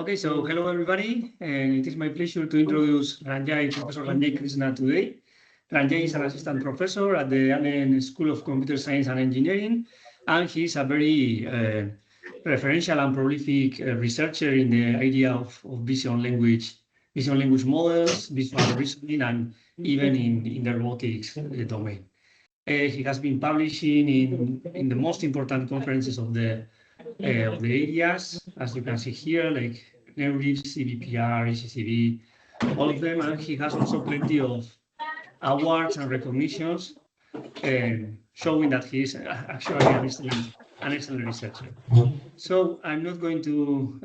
Okay, so hello everybody, and it is my pleasure to introduce Professor Ranjay Krishna today. Ranjay is an assistant professor at the Allen School of Computer Science and Engineering, and he's a very referential and prolific researcher in the area of vision language models, visual reasoning, and even in the robotics domain. He has been publishing in the most important conferences of the areas, as you can see here, like NeurIPS, CVPR, ECCV, all of them, and he has also plenty of awards and recognitions, showing that he is actually an excellent researcher. So I'm not going to.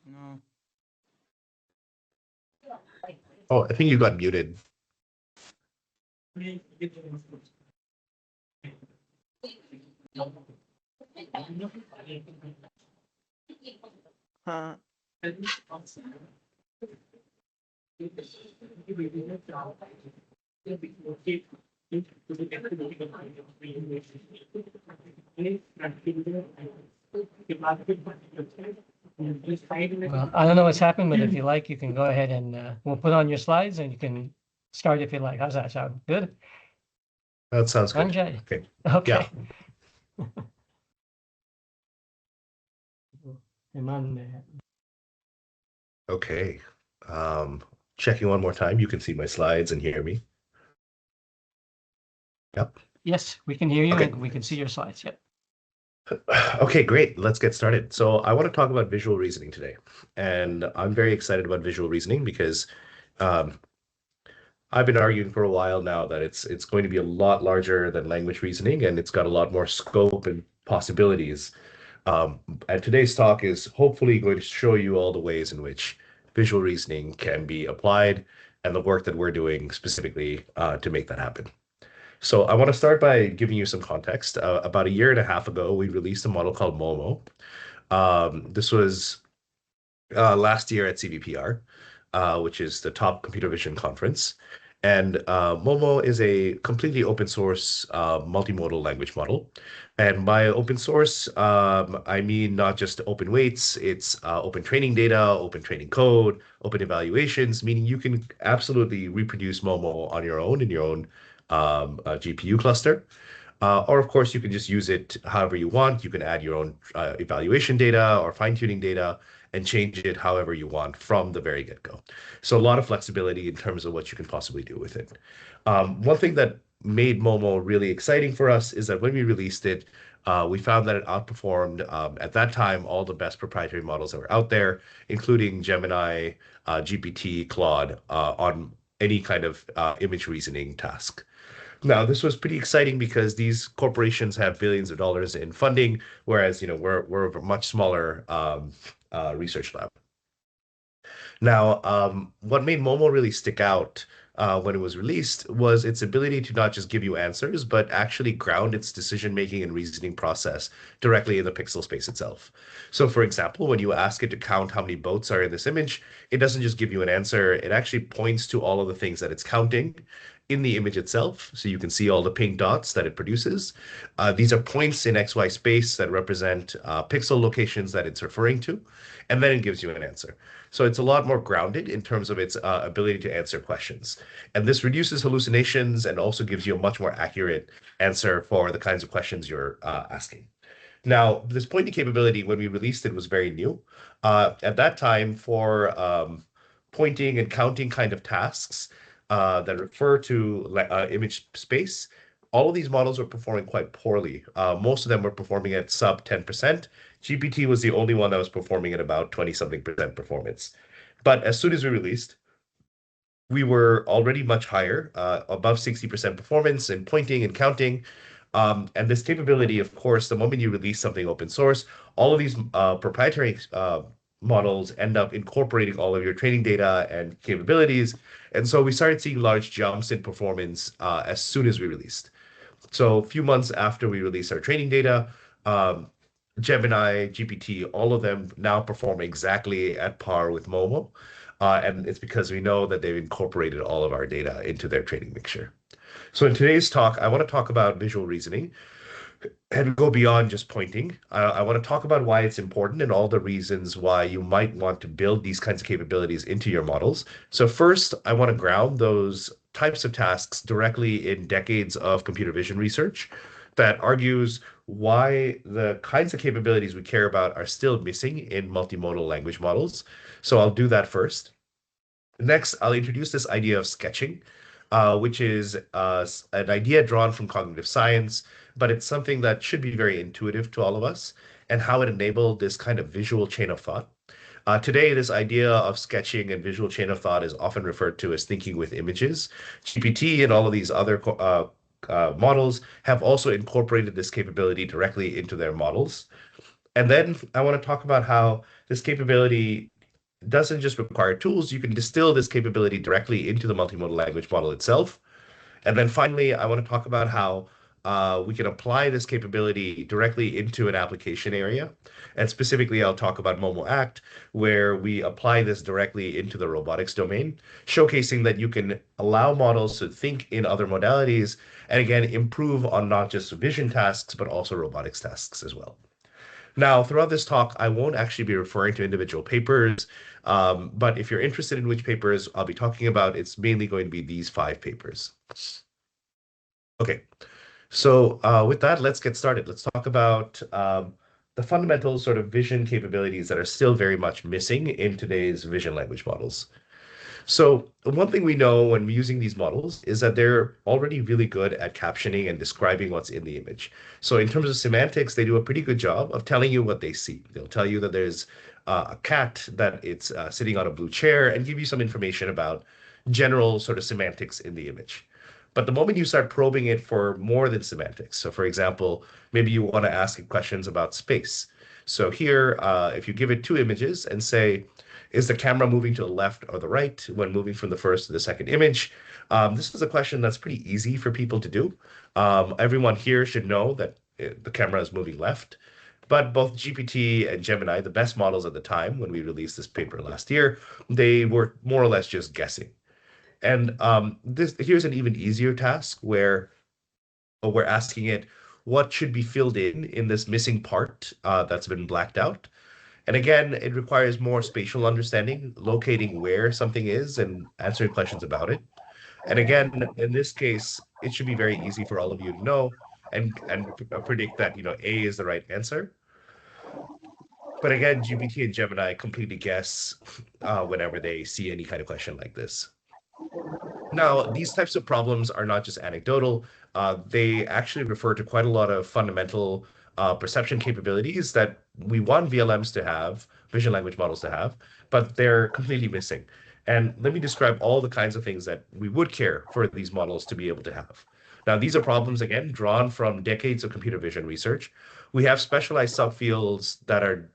No. Oh, I think you got muted. Well, I don't know what's happened, but if you like, you can go ahead and we'll put on your slides and you can start if you like. How's that sound? Good? That sounds good. Ranjay. Okay. Okay. Okay. Checking one more time. You can see my slides and hear me. Yep. Yes, we can hear you Okay. and we can see your slides. Yep. Okay, great. Let's get started. So I want to talk about visual reasoning today. And I'm very excited about visual reasoning because I've been arguing for a while now that it's going to be a lot larger than language reasoning, and it's got a lot more scope and possibilities. And today's talk is hopefully going to show you all the ways in which visual reasoning can be applied and the work that we're doing specifically to make that happen. So I want to start by giving you some context. About a year and a half ago, we released a model called Momo. This was last year at CVPR, which is the top computer vision conference. And Momo is a completely open source multimodal language model. And by open source, I mean not just open weights, it's open training data, open training code, open evaluations, meaning you can absolutely reproduce Momo on your own in your own GPU cluster. Or of course, you can just use it however you want. You can add your own evaluation data or fine-tuning data and change it however you want from the very get-go. So a lot of flexibility in terms of what you can possibly do with it. One thing that made Momo really exciting for us is that when we released it, we found that it outperformed, at that time, all the best proprietary models that were out there, including Gemini, GPT, Claude, on any kind of image reasoning task. Now, this was pretty exciting because these corporations have billions of dollars in funding, whereas we're a much smaller research lab. Now, what made Momo really stick out when it was released was its ability to not just give you answers, but actually ground its decision-making and reasoning process directly in the pixel space itself. So for example, when you ask it to count how many boats are in this image, it doesn't just give you an answer, it actually points to all of the things that it's counting in the image itself. So you can see all the pink dots that it produces. These are points in XY space that represent pixel locations that it's referring to, and then it gives you an answer. So it's a lot more grounded in terms of its ability to answer questions. And this reduces hallucinations and also gives you a much more accurate answer for the kinds of questions you're asking. Now, this pointing capability, when we released it, was very new. At that time, for pointing and counting kind of tasks that refer to image space, all of these models were performing quite poorly. Most of them were performing at sub 10%. GPT was the only one that was performing at about 20-something% performance. But as soon as we released, we were already much higher, above 60% performance in pointing and counting. And this capability, of course, the moment you release something open source, all of these proprietary models end up incorporating all of your training data and capabilities. And so we started seeing large jumps in performance as soon as we released. So a few months after we released our training data, Gemini, GPT, all of them now perform exactly at par with Momo. And it's because we know that they've incorporated all of our data into their training mixture. So in today's talk, I want to talk about visual reasoning. and go beyond just pointing. I want to talk about why it's important and all the reasons why you might want to build these kinds of capabilities into your models. So first, I want to ground those types of tasks directly in decades of computer vision research that argues why the kinds of capabilities we care about are still missing in multimodal language models. So I'll do that first. Next, I'll introduce this idea of sketching, which is an idea drawn from cognitive science, but it's something that should be very intuitive to all of us, and how it enabled this kind of visual chain of thought. Today, this idea of sketching and visual chain of thought is often referred to as thinking with images. GPT and all of these other models have also incorporated this capability directly into their models. And then I want to talk about how this capability doesn't just require tools. You can distill this capability directly into the multimodal language model itself. And then finally, I want to talk about how we can apply this capability directly into an application area. And specifically, I'll talk about Momo Act, where we apply this directly into the robotics domain, showcasing that you can allow models to think in other modalities and again, improve on not just vision tasks, but also robotics tasks as well. Now, throughout this talk, I won't actually be referring to individual papers, but if you're interested in which papers I'll be talking about, it's mainly going to be these 5 papers. Okay, so with that, let's get started. Let's talk about the fundamental sort of vision capabilities that are still very much missing in today's vision language models. So one thing we know when using these models is that they're already really good at captioning and describing what's in the image. So in terms of semantics, they do a pretty good job of telling you what they see. They'll tell you that there's a cat, that it's sitting on a blue chair, and give you some information about general sort of semantics in the image. But the moment you start probing it for more than semantics, so for example, maybe you want to ask it questions about space. So here, if you give it 2 images and say, is the camera moving to the left or the right when moving from the first to the second image? This is a question that's pretty easy for people to do. Everyone here should know that the camera is moving left. But both GPT and Gemini, the best models at the time when we released this paper last year, they were more or less just guessing. And here's an even easier task where we're asking it what should be filled in this missing part that's been blacked out. And again, it requires more spatial understanding, locating where something is and answering questions about it. And again, in this case, it should be very easy for all of you to know and predict that, A is the right answer. But again, GPT and Gemini completely guess whenever they see any kind of question like this. Now, these types of problems are not just anecdotal. They actually refer to quite a lot of fundamental perception capabilities that we want VLMs to have, vision language models to have, but they're completely missing. And let me describe all the kinds of things that we would care for these models to be able to have. Now, these are problems, again, drawn from decades of computer vision research. We have specialized subfields that are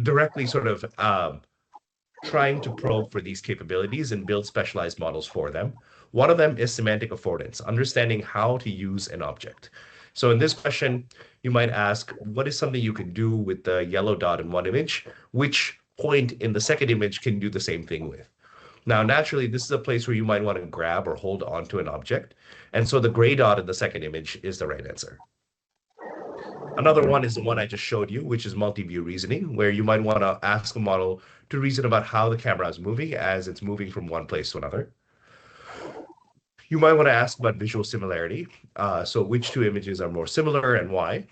directly sort of trying to probe for these capabilities and build specialized models for them. One of them is semantic affordance, understanding how to use an object. So in this question, you might ask, what is something you can do with the yellow dot in one image? Which point in the second image can you do the same thing with? Now, naturally, this is a place where you might want to grab or hold onto an object. And so the gray dot in the second image is the right answer. Another one is the one I just showed you, which is multi-view reasoning, where you might want to ask a model to reason about how the camera is moving as it's moving from one place to another. You might want to ask about visual similarity. So which 2 images are more similar and why?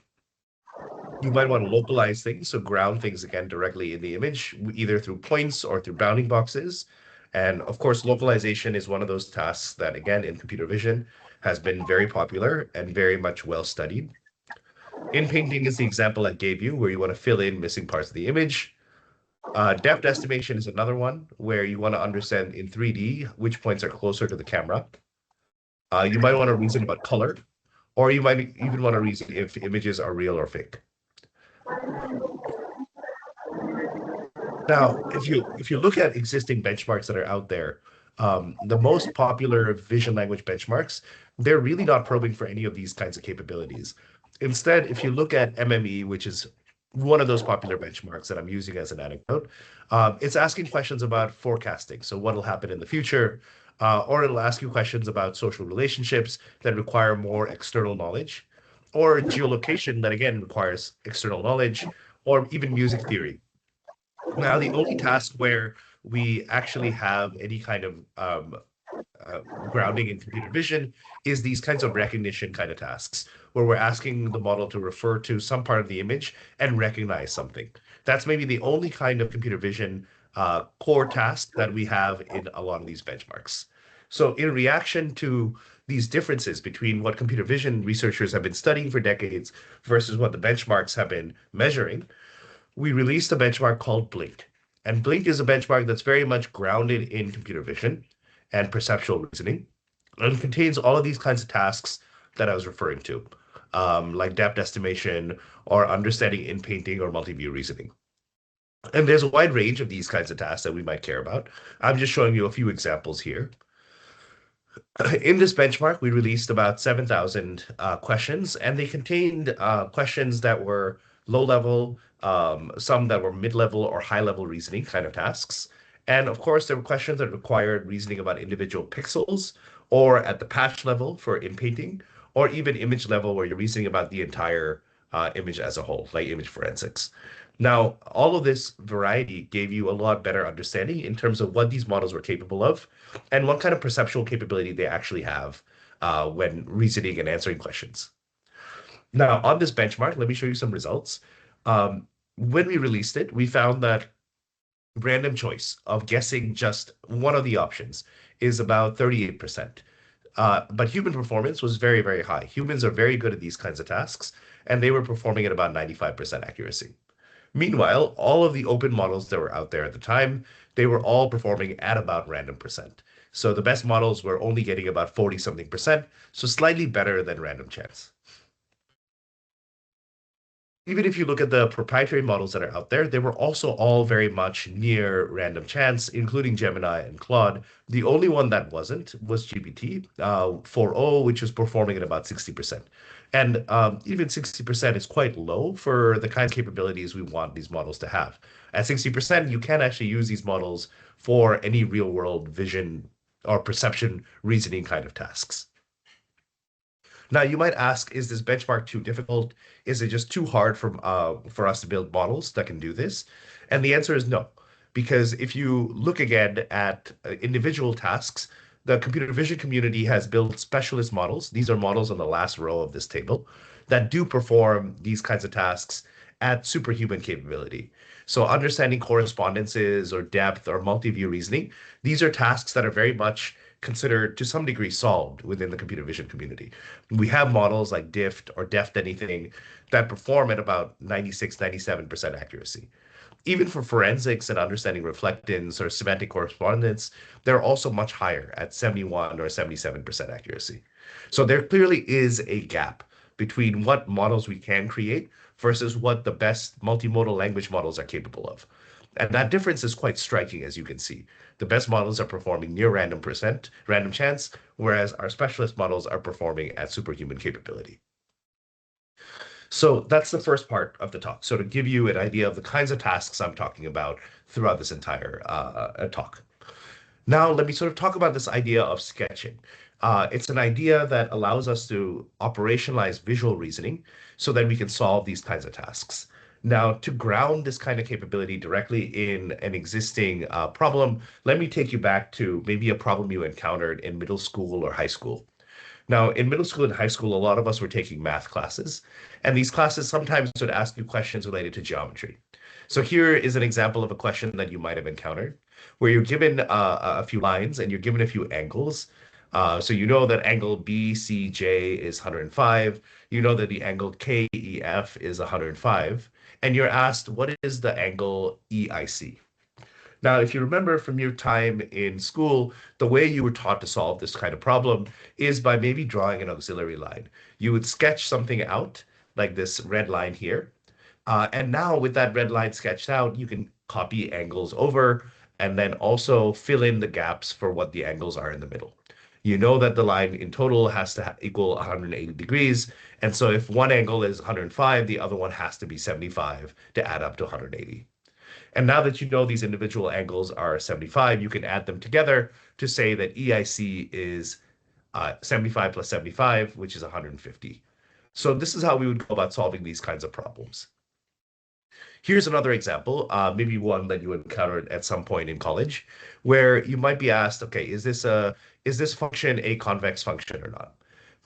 You might want to localize things, so ground things again directly in the image, either through points or through bounding boxes. And of course, localization is one of those tasks that, again, in computer vision has been very popular and very much well studied. In painting is the example I gave you, where you want to fill in missing parts of the image. Depth estimation is another one, where you want to understand in 3D which points are closer to the camera. You might want to reason about color, or you might even want to reason if images are real or fake. Now, if you look at existing benchmarks that are out there, the most popular vision language benchmarks, they're really not probing for any of these kinds of capabilities. Instead, if you look at MME, which is one of those popular benchmarks that I'm using as an anecdote, it's asking questions about forecasting. So what will happen in the future, or it'll ask you questions about social relationships that require more external knowledge. or geolocation that again requires external knowledge, or even music theory. Now, the only task where we actually have any kind of grounding in computer vision is these kinds of recognition kind of tasks, where we're asking the model to refer to some part of the image and recognize something. That's maybe the only kind of computer vision core task that we have in a lot of these benchmarks. So in reaction to these differences between what computer vision researchers have been studying for decades versus what the benchmarks have been measuring, we released a benchmark called Blink. And Blink is a benchmark that's very much grounded in computer vision and perceptual reasoning, and contains all of these kinds of tasks that I was referring to, like depth estimation or understanding in painting or multi-view reasoning. And there's a wide range of these kinds of tasks that we might care about. I'm just showing you a few examples here. In this benchmark, we released about 7,000 questions, and they contained questions that were low level, some that were mid-level or high-level reasoning kind of tasks. And of course, there were questions that required reasoning about individual pixels, or at the patch level for in painting, or even image level where you're reasoning about the entire image as a whole, like image forensics. Now, all of this variety gave you a lot better understanding in terms of what these models were capable of and what kind of perceptual capability they actually have when reasoning and answering questions. Now, on this benchmark, let me show you some results. When we released it, we found that random choice of guessing just one of the options is about 38%. But human performance was very, very high. Humans are very good at these kinds of tasks, and they were performing at about 95% accuracy. Meanwhile, all of the open models that were out there at the time, they were all performing at about random percent. So the best models were only getting about 40-something%, so slightly better than random chance. Even if you look at the proprietary models that are out there, they were also all very much near random chance, including Gemini and Claude. The only one that wasn't was GPT 4o, which was performing at about 60%. And even 60% is quite low for the kind of capabilities we want these models to have. At 60%, you can actually use these models for any real world vision or perception reasoning kind of tasks. Now, you might ask, is this benchmark too difficult? Is it just too hard for us to build models that can do this? And the answer is no, because if you look again at individual tasks, the computer vision community has built specialist models. These are models on the last row of this table that do perform these kinds of tasks at superhuman capability. So understanding correspondences or depth or multi-view reasoning, these are tasks that are very much considered to some degree solved within the computer vision community. We have models like DIFT or DEFT anything that perform at about 96-97% accuracy. Even for forensics and understanding reflectance or semantic correspondence, they're also much higher at 71 or 77% accuracy. So there clearly is a gap between what models we can create versus what the best multimodal language models are capable of. And that difference is quite striking, as you can see. The best models are performing near random chance, whereas our specialist models are performing at superhuman capability. So that's the first part of the talk. So to give you an idea of the kinds of tasks I'm talking about throughout this entire talk. Now, let me sort of talk about this idea of sketching. It's an idea that allows us to operationalize visual reasoning so that we can solve these kinds of tasks. Now, to ground this kind of capability directly in an existing problem, let me take you back to maybe a problem you encountered in middle school or high school. Now, in middle school and high school, a lot of us were taking math classes, and these classes sometimes would ask you questions related to geometry. So here is an example of a question that you might have encountered, where you're given a few lines and you're given a few angles. So you know that angle BCJ is 105. You know that the angle KEF is 105. And you're asked, what is the angle EIC? Now, if you remember from your time in school, the way you were taught to solve this kind of problem is by maybe drawing an auxiliary line. You would sketch something out, like this red line here. And now with that red line sketched out, you can copy angles over and then also fill in the gaps for what the angles are in the middle. You know that the line in total has to equal 180 degrees. And so if one angle is 105, the other one has to be 75 to add up to 180. And now that you know these individual angles are 75, you can add them together to say that EIC is 75 plus 75, which is 150. So this is how we would go about solving these kinds of problems. Here's another example, maybe one that you encountered at some point in college, where you might be asked, okay, is this function a convex function or not?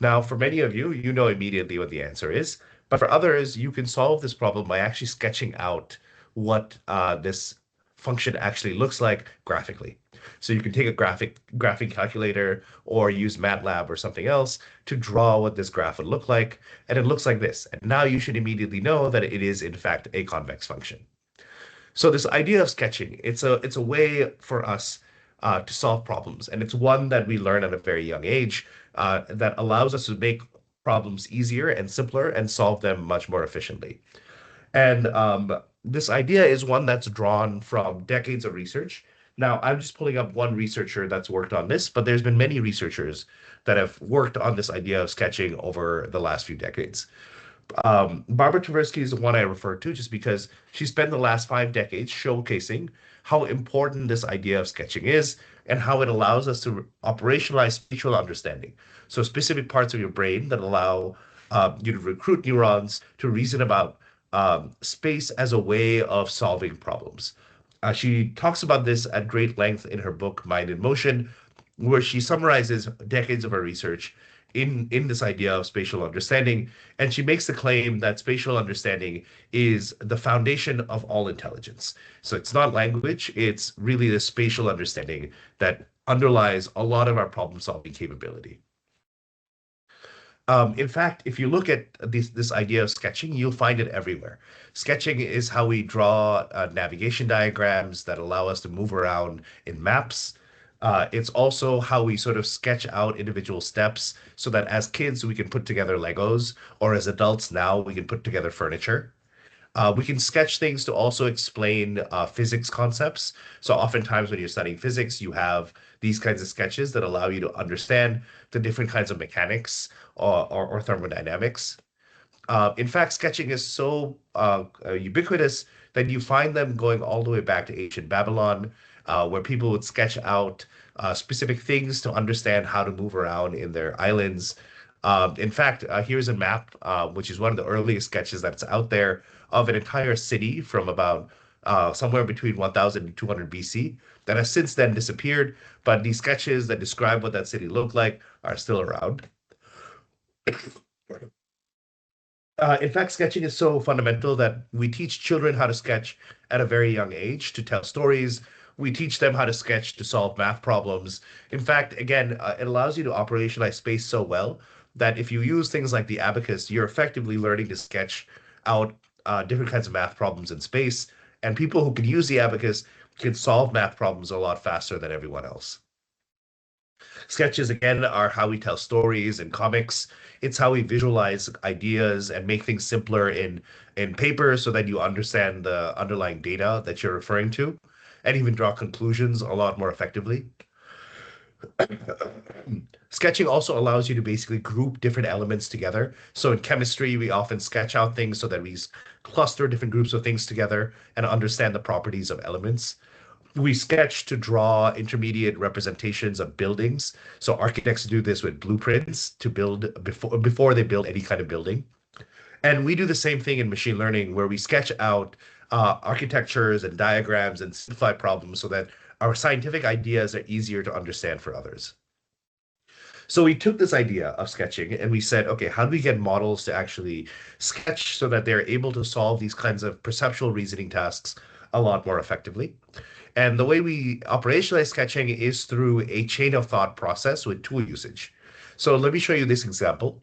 Now, for many of you, you know immediately what the answer is, but for others, you can solve this problem by actually sketching out what this function actually looks like graphically. So you can take a graphing calculator or use MATLAB or something else to draw what this graph would look like, and it looks like this. And now you should immediately know that it is in fact a convex function. So this idea of sketching, it's a way for us to solve problems, and it's one that we learn at a very young age that allows us to make problems easier and simpler and solve them much more efficiently. And this idea is one that's drawn from decades of research. Now, I'm just pulling up one researcher that's worked on this, but there's been many researchers that have worked on this idea of sketching over the last few decades. Barbara Tversky is the one I refer to just because she spent the last 5 decades showcasing how important this idea of sketching is and how it allows us to operationalize spatial understanding. So specific parts of your brain that allow you to recruit neurons to reason about space as a way of solving problems. She talks about this at great length in her book, Mind in Motion, where she summarizes decades of her research in this idea of spatial understanding. And she makes the claim that spatial understanding is the foundation of all intelligence. So it's not language, it's really the spatial understanding that underlies a lot of our problem-solving capability. In fact, if you look at this idea of sketching, you'll find it everywhere. Sketching is how we draw navigation diagrams that allow us to move around in maps. It's also how we sort of sketch out individual steps so that as kids, we can put together Legos, or as adults now, we can put together furniture. We can sketch things to also explain physics concepts. So oftentimes when you're studying physics, you have these kinds of sketches that allow you to understand the different kinds of mechanics or thermodynamics. In fact, sketching is so ubiquitous that you find them going all the way back to ancient Babylon, where people would sketch out specific things to understand how to move around in their islands. In fact, here's a map, which is one of the earliest sketches that's out there of an entire city from about somewhere between 1000 and 200 BC that has since then disappeared. But these sketches that describe what that city looked like are still around. In fact, sketching is so fundamental that we teach children how to sketch at a very young age to tell stories. We teach them how to sketch to solve math problems. In fact, again, it allows you to operationalize space so well that if you use things like the abacus, you're effectively learning to sketch out different kinds of math problems in space. And people who can use the abacus can solve math problems a lot faster than everyone else. Sketches, again, are how we tell stories in comics. It's how we visualize ideas and make things simpler in paper so that you understand the underlying data that you're referring to and even draw conclusions a lot more effectively. Sketching also allows you to basically group different elements together. So in chemistry, we often sketch out things so that we cluster different groups of things together and understand the properties of elements. We sketch to draw intermediate representations of buildings. So architects do this with blueprints to build before they build any kind of building. And we do the same thing in machine learning, where we sketch out architectures and diagrams and simplify problems so that our scientific ideas are easier to understand for others. So we took this idea of sketching and we said, okay, how do we get models to actually sketch so that they're able to solve these kinds of perceptual reasoning tasks a lot more effectively? And the way we operationalize sketching is through a chain of thought process with tool usage. So let me show you this example.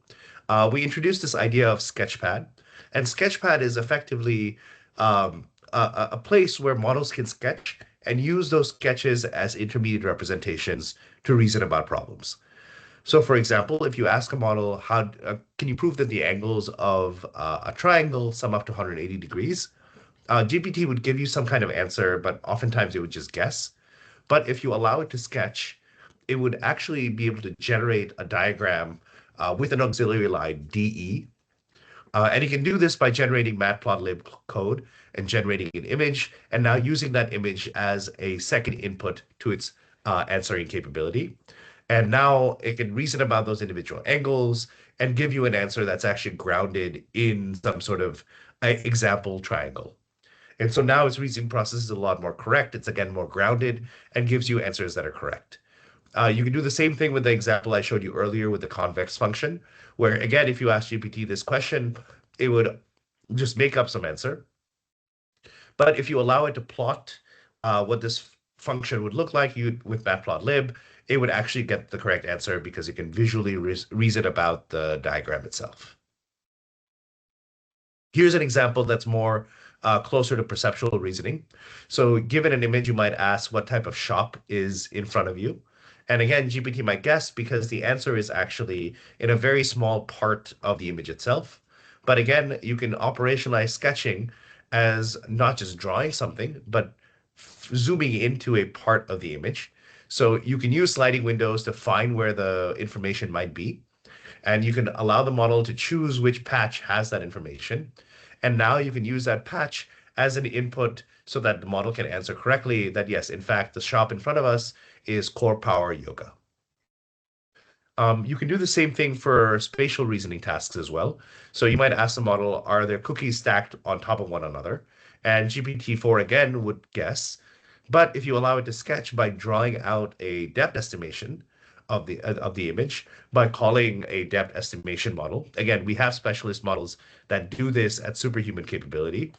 We introduced this idea of Sketchpad, and Sketchpad is effectively a place where models can sketch and use those sketches as intermediate representations to reason about problems. So for example, if you ask a model, how can you prove that the angles of a triangle sum up to 180 degrees? GPT would give you some kind of answer, but oftentimes it would just guess. But if you allow it to sketch, it would actually be able to generate a diagram with an auxiliary line, DE. And it can do this by generating matplotlib code and generating an image, and now using that image as a second input to its answering capability. And now it can reason about those individual angles and give you an answer that's actually grounded in some sort of example triangle. And so now its reasoning process is a lot more correct. It's again more grounded and gives you answers that are correct. You can do the same thing with the example I showed you earlier with the convex function, where again, if you ask GPT this question, it would just make up some answer. But if you allow it to plot what this function would look like with matplotlib, it would actually get the correct answer because it can visually reason about the diagram itself. Here's an example that's more closer to perceptual reasoning. So given an image, you might ask what type of shop is in front of you. And again, GPT might guess because the answer is actually in a very small part of the image itself. But again, you can operationalize sketching as not just drawing something, but zooming into a part of the image. So you can use sliding windows to find where the information might be. And you can allow the model to choose which patch has that information. And now you can use that patch as an input so that the model can answer correctly that, yes, in fact, the shop in front of us is Core Power Yoga. You can do the same thing for spatial reasoning tasks as well. So you might ask the model, are there cookies stacked on top of one another? And GPT-4 again would guess. But if you allow it to sketch by drawing out a depth estimation of the image by calling a depth estimation model. Again, we have specialist models that do this at superhuman capability.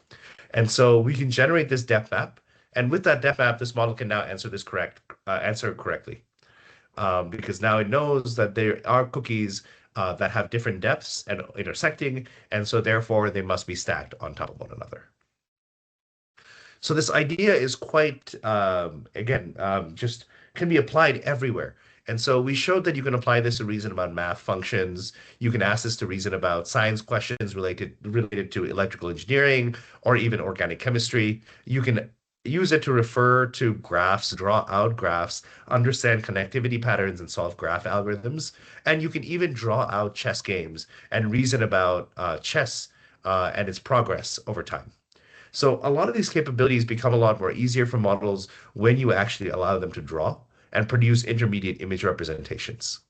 And so we can generate this depth map. And with that depth map, this model can now answer this answer correctly. Because now it knows that there are cookies that have different depths and intersecting. And so therefore they must be stacked on top of one another. So this idea is quite, just can be applied everywhere. And so we showed that you can apply this to reason about math functions. You can ask this to reason about science questions related to electrical engineering or even organic chemistry. You can use it to refer to graphs, draw out graphs, understand connectivity patterns, and solve graph algorithms. And you can even draw out chess games and reason about chess and its progress over time. So a lot of these capabilities become a lot more easier for models when you actually allow them to draw and produce intermediate image representations.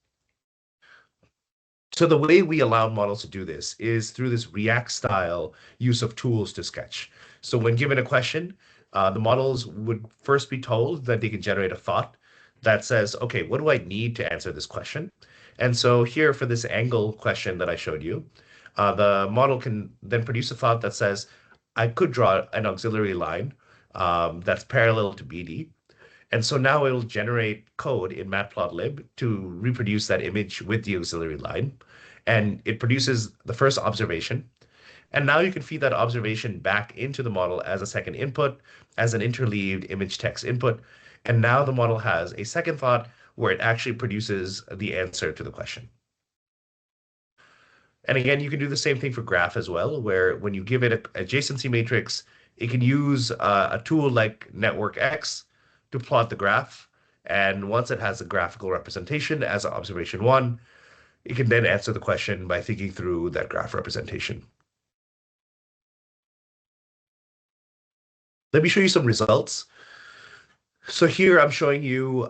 So the way we allow models to do this is through this React style use of tools to sketch. So when given a question, the models would first be told that they can generate a thought that says, okay, what do I need to answer this question? And so here for this angle question that I showed you, the model can then produce a thought that says, I could draw an auxiliary line that's parallel to BD. And so now it will generate code in matplotlib to reproduce that image with the auxiliary line. And it produces the first observation. And now you can feed that observation back into the model as a second input, as an interleaved image text input. And now the model has a second thought where it actually produces the answer to the question. And again, you can do the same thing for graph as well, where when you give it an adjacency matrix, it can use a tool like Network X to plot the graph. And once it has a graphical representation as observation one, it can then answer the question by thinking through that graph representation. Let me show you some results. So here I'm showing you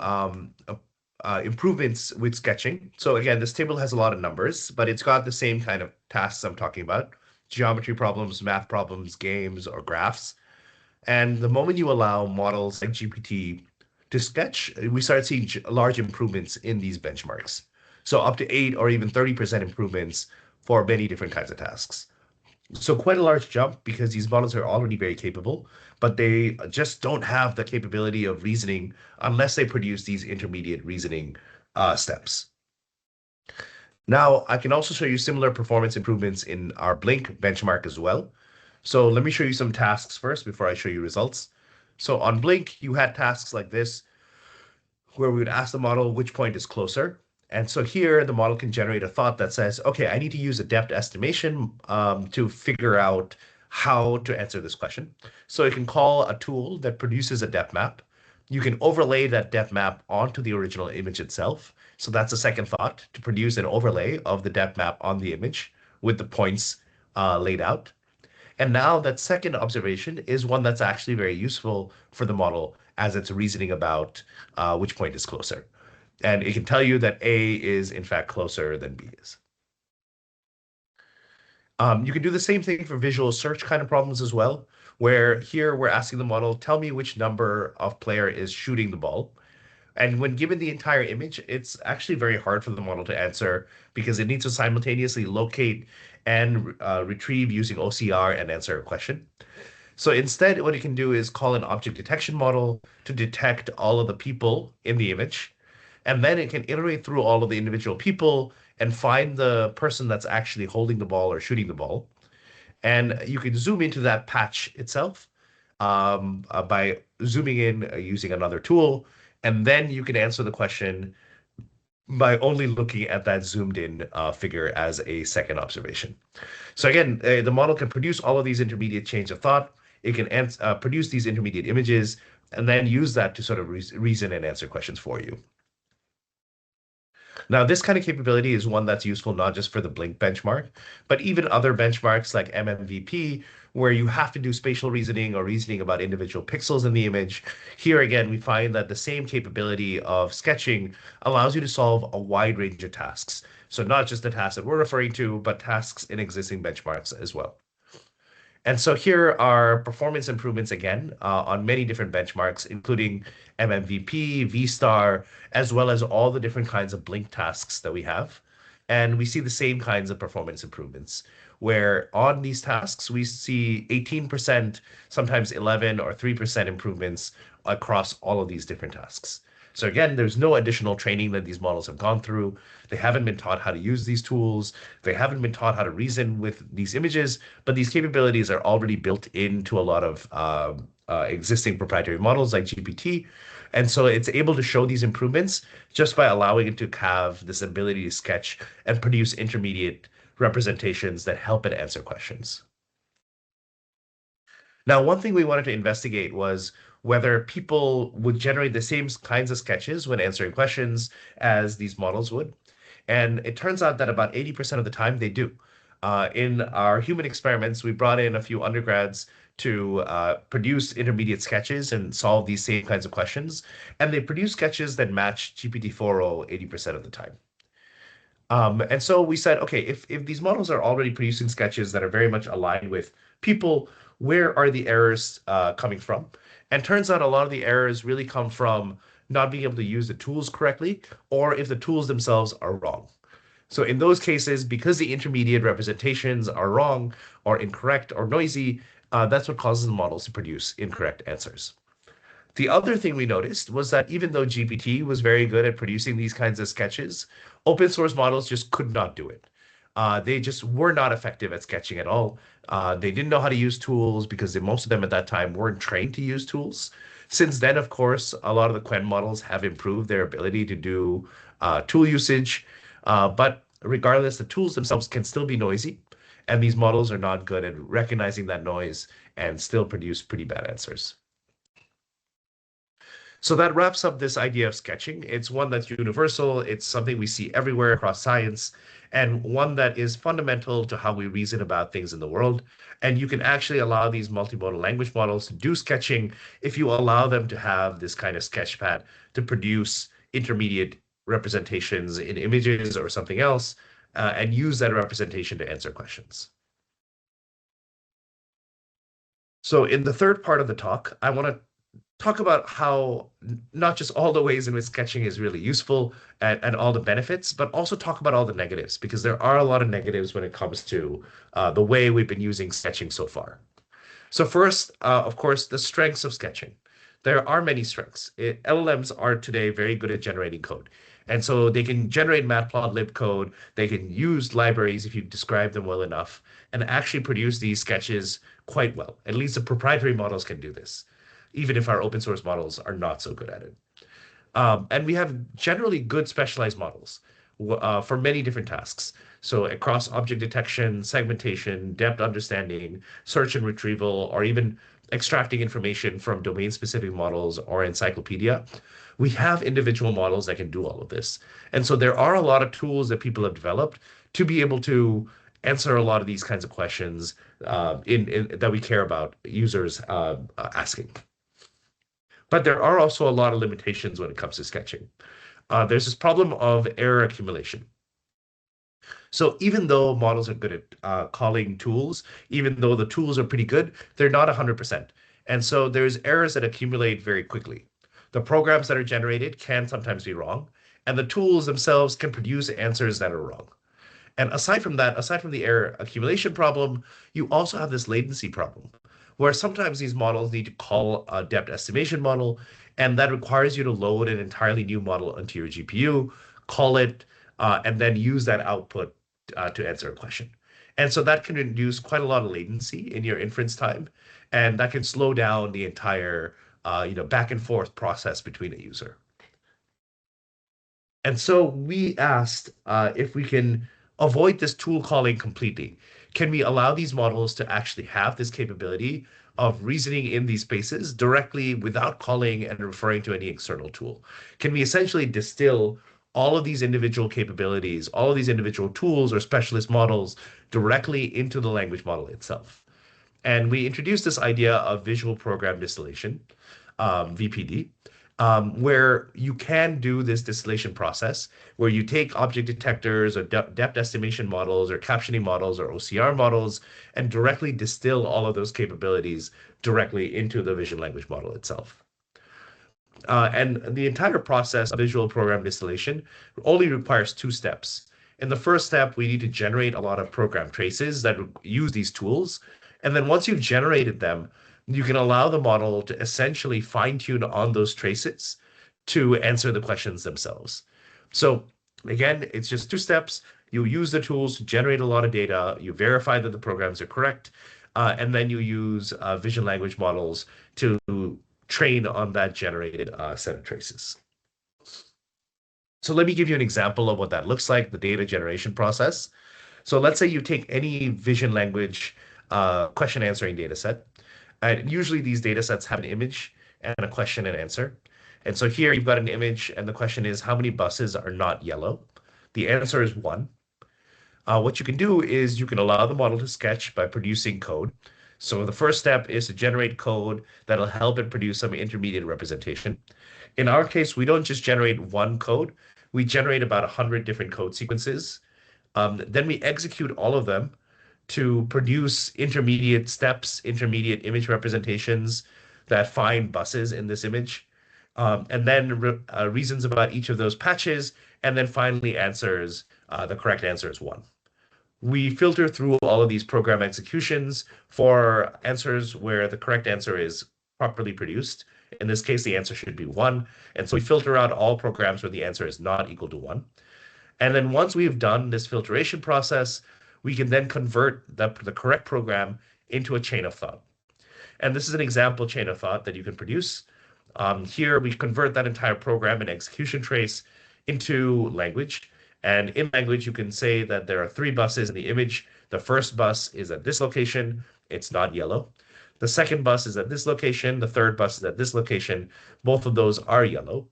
improvements with sketching. So again, this table has a lot of numbers, but it's got the same kind of tasks I'm talking about: geometry problems, math problems, games, or graphs. And the moment you allow models like GPT to sketch, we start seeing large improvements in these benchmarks. So up to 8 or even 30% improvements for many different kinds of tasks. So quite a large jump because these models are already very capable, but they just don't have the capability of reasoning unless they produce these intermediate reasoning steps. Now, I can also show you similar performance improvements in our Blink benchmark as well. So let me show you some tasks first before I show you results. So on Blink, you had tasks like this, where we would ask the model which point is closer. And so here, the model can generate a thought that says, okay, I need to use a depth estimation to figure out how to answer this question. So it can call a tool that produces a depth map. You can overlay that depth map onto the original image itself. So that's a second thought, to produce an overlay of the depth map on the image with the points laid out. And now that second observation is one that's actually very useful for the model as it's reasoning about which point is closer. And it can tell you that A is in fact closer than B is. You can do the same thing for visual search kind of problems as well, where here we're asking the model, tell me which number of player is shooting the ball. And when given the entire image, it's actually very hard for the model to answer because it needs to simultaneously locate and retrieve using OCR and answer a question. So instead, what it can do is call an object detection model to detect all of the people in the image. And then it can iterate through all of the individual people and find the person that's actually holding the ball or shooting the ball. And you can zoom into that patch itself by zooming in using another tool. And then you can answer the question by only looking at that zoomed in figure as a second observation. So again, the model can produce all of these intermediate chains of thought. It can produce these intermediate images and then use that to sort of reason and answer questions for you. Now, this kind of capability is one that's useful not just for the blink benchmark, but even other benchmarks like MMVP, where you have to do spatial reasoning or reasoning about individual pixels in the image. Here again, we find that the same capability of sketching allows you to solve a wide range of tasks. So not just the tasks that we're referring to, but tasks in existing benchmarks as well. And so here are performance improvements again on many different benchmarks, including MMVP, V-star, as well as all the different kinds of blink tasks that we have. And we see the same kinds of performance improvements, where on these tasks, we see 18%, sometimes 11 or 3% improvements across all of these different tasks. So again, there's no additional training that these models have gone through. They haven't been taught how to use these tools. They haven't been taught how to reason with these images, but these capabilities are already built into a lot of existing proprietary models like GPT. And so it's able to show these improvements just by allowing it to have this ability to sketch and produce intermediate representations that help it answer questions. Now, one thing we wanted to investigate was whether people would generate the same kinds of sketches when answering questions as these models would. And it turns out that about 80% of the time they do. In our human experiments, we brought in a few undergrads to produce intermediate sketches and solve these same kinds of questions. And they produce sketches that match GPT-4o 80% of the time. And so we said, okay, if these models are already producing sketches that are very much aligned with people, where are the errors coming from? And turns out a lot of the errors really come from not being able to use the tools correctly, or if the tools themselves are wrong. So in those cases, because the intermediate representations are wrong or incorrect or noisy, that's what causes the models to produce incorrect answers. The other thing we noticed was that even though GPT was very good at producing these kinds of sketches, open source models just could not do it. They just were not effective at sketching at all. They didn't know how to use tools because most of them at that time weren't trained to use tools. Since then, of course, a lot of the Quen models have improved their ability to do tool usage. But regardless, the tools themselves can still be noisy. And these models are not good at recognizing that noise and still produce pretty bad answers. So that wraps up this idea of sketching. It's one that's universal. It's something we see everywhere across science, and one that is fundamental to how we reason about things in the world. And you can actually allow these multimodal language models to do sketching if you allow them to have this kind of sketchpad to produce intermediate representations in images or something else, and use that representation to answer questions. So in the third part of the talk, I want to talk about how not just all the ways in which sketching is really useful and all the benefits, but also talk about all the negatives, because there are a lot of negatives when it comes to the way we've been using sketching so far. So first, of course, the strengths of sketching. There are many strengths. LLMs are today very good at generating code. And so they can generate matplotlib code. They can use libraries if you describe them well enough and actually produce these sketches quite well. At least the proprietary models can do this, even if our open source models are not so good at it. And we have generally good specialized models for many different tasks. So across object detection, segmentation, depth understanding, search and retrieval, or even extracting information from domain-specific models or encyclopedia, we have individual models that can do all of this. And so there are a lot of tools that people have developed to be able to answer a lot of these kinds of questions that we care about users asking. But there are also a lot of limitations when it comes to sketching. there's this problem of error accumulation. So even though models are good at calling tools, even though the tools are pretty good, they're not 100%. And so there's errors that accumulate very quickly. The programs that are generated can sometimes be wrong, and the tools themselves can produce answers that are wrong. And aside from that, aside from the error accumulation problem, you also have this latency problem, where sometimes these models need to call a depth estimation model, and that requires you to load an entirely new model into your GPU, call it, and then use that output to answer a question. And so that can induce quite a lot of latency in your inference time, and that can slow down the entire back and forth process between a user. And so we asked if we can avoid this tool calling completely. Can we allow these models to actually have this capability of reasoning in these spaces directly without calling and referring to any external tool? Can we essentially distill all of these individual capabilities, all of these individual tools or specialist models directly into the language model itself? And we introduced this idea of visual program distillation, VPD, where you can do this distillation process, where you take object detectors or depth estimation models or captioning models or OCR models and directly distill all of those capabilities directly into the vision language model itself. And the entire process of visual program distillation only requires 2 steps. In the first step, we need to generate a lot of program traces that use these tools. And then once you've generated them, you can allow the model to essentially fine-tune on those traces to answer the questions themselves. So again, it's just 2 steps. You use the tools to generate a lot of data, you verify that the programs are correct, and then you use vision language models to train on that generated set of traces. So let me give you an example of what that looks like, the data generation process. So let's say you take any vision language question answering data set. And usually these data sets have an image and a question and answer. And so here you've got an image and the question is, how many buses are not yellow? The answer is 1. What you can do is you can allow the model to sketch by producing code. So the first step is to generate code that'll help it produce some intermediate representation. In our case, we don't just generate one code. We generate about 100 different code sequences. Then we execute all of them to produce intermediate steps, intermediate image representations that find buses in this image, and then reasons about each of those patches, and then finally answers, the correct answer is 1. We filter through all of these program executions for answers where the correct answer is properly produced. In this case, the answer should be 1. And so we filter out all programs where the answer is not equal to 1. And then once we've done this filtration process, we can then convert the correct program into a chain of thought. And this is an example chain of thought that you can produce. Here we convert that entire program and execution trace into language. And in language, you can say that there are 3 buses in the image. The first bus is at this location. It's not yellow. The second bus is at this location. The third bus is at this location. Both of those are yellow.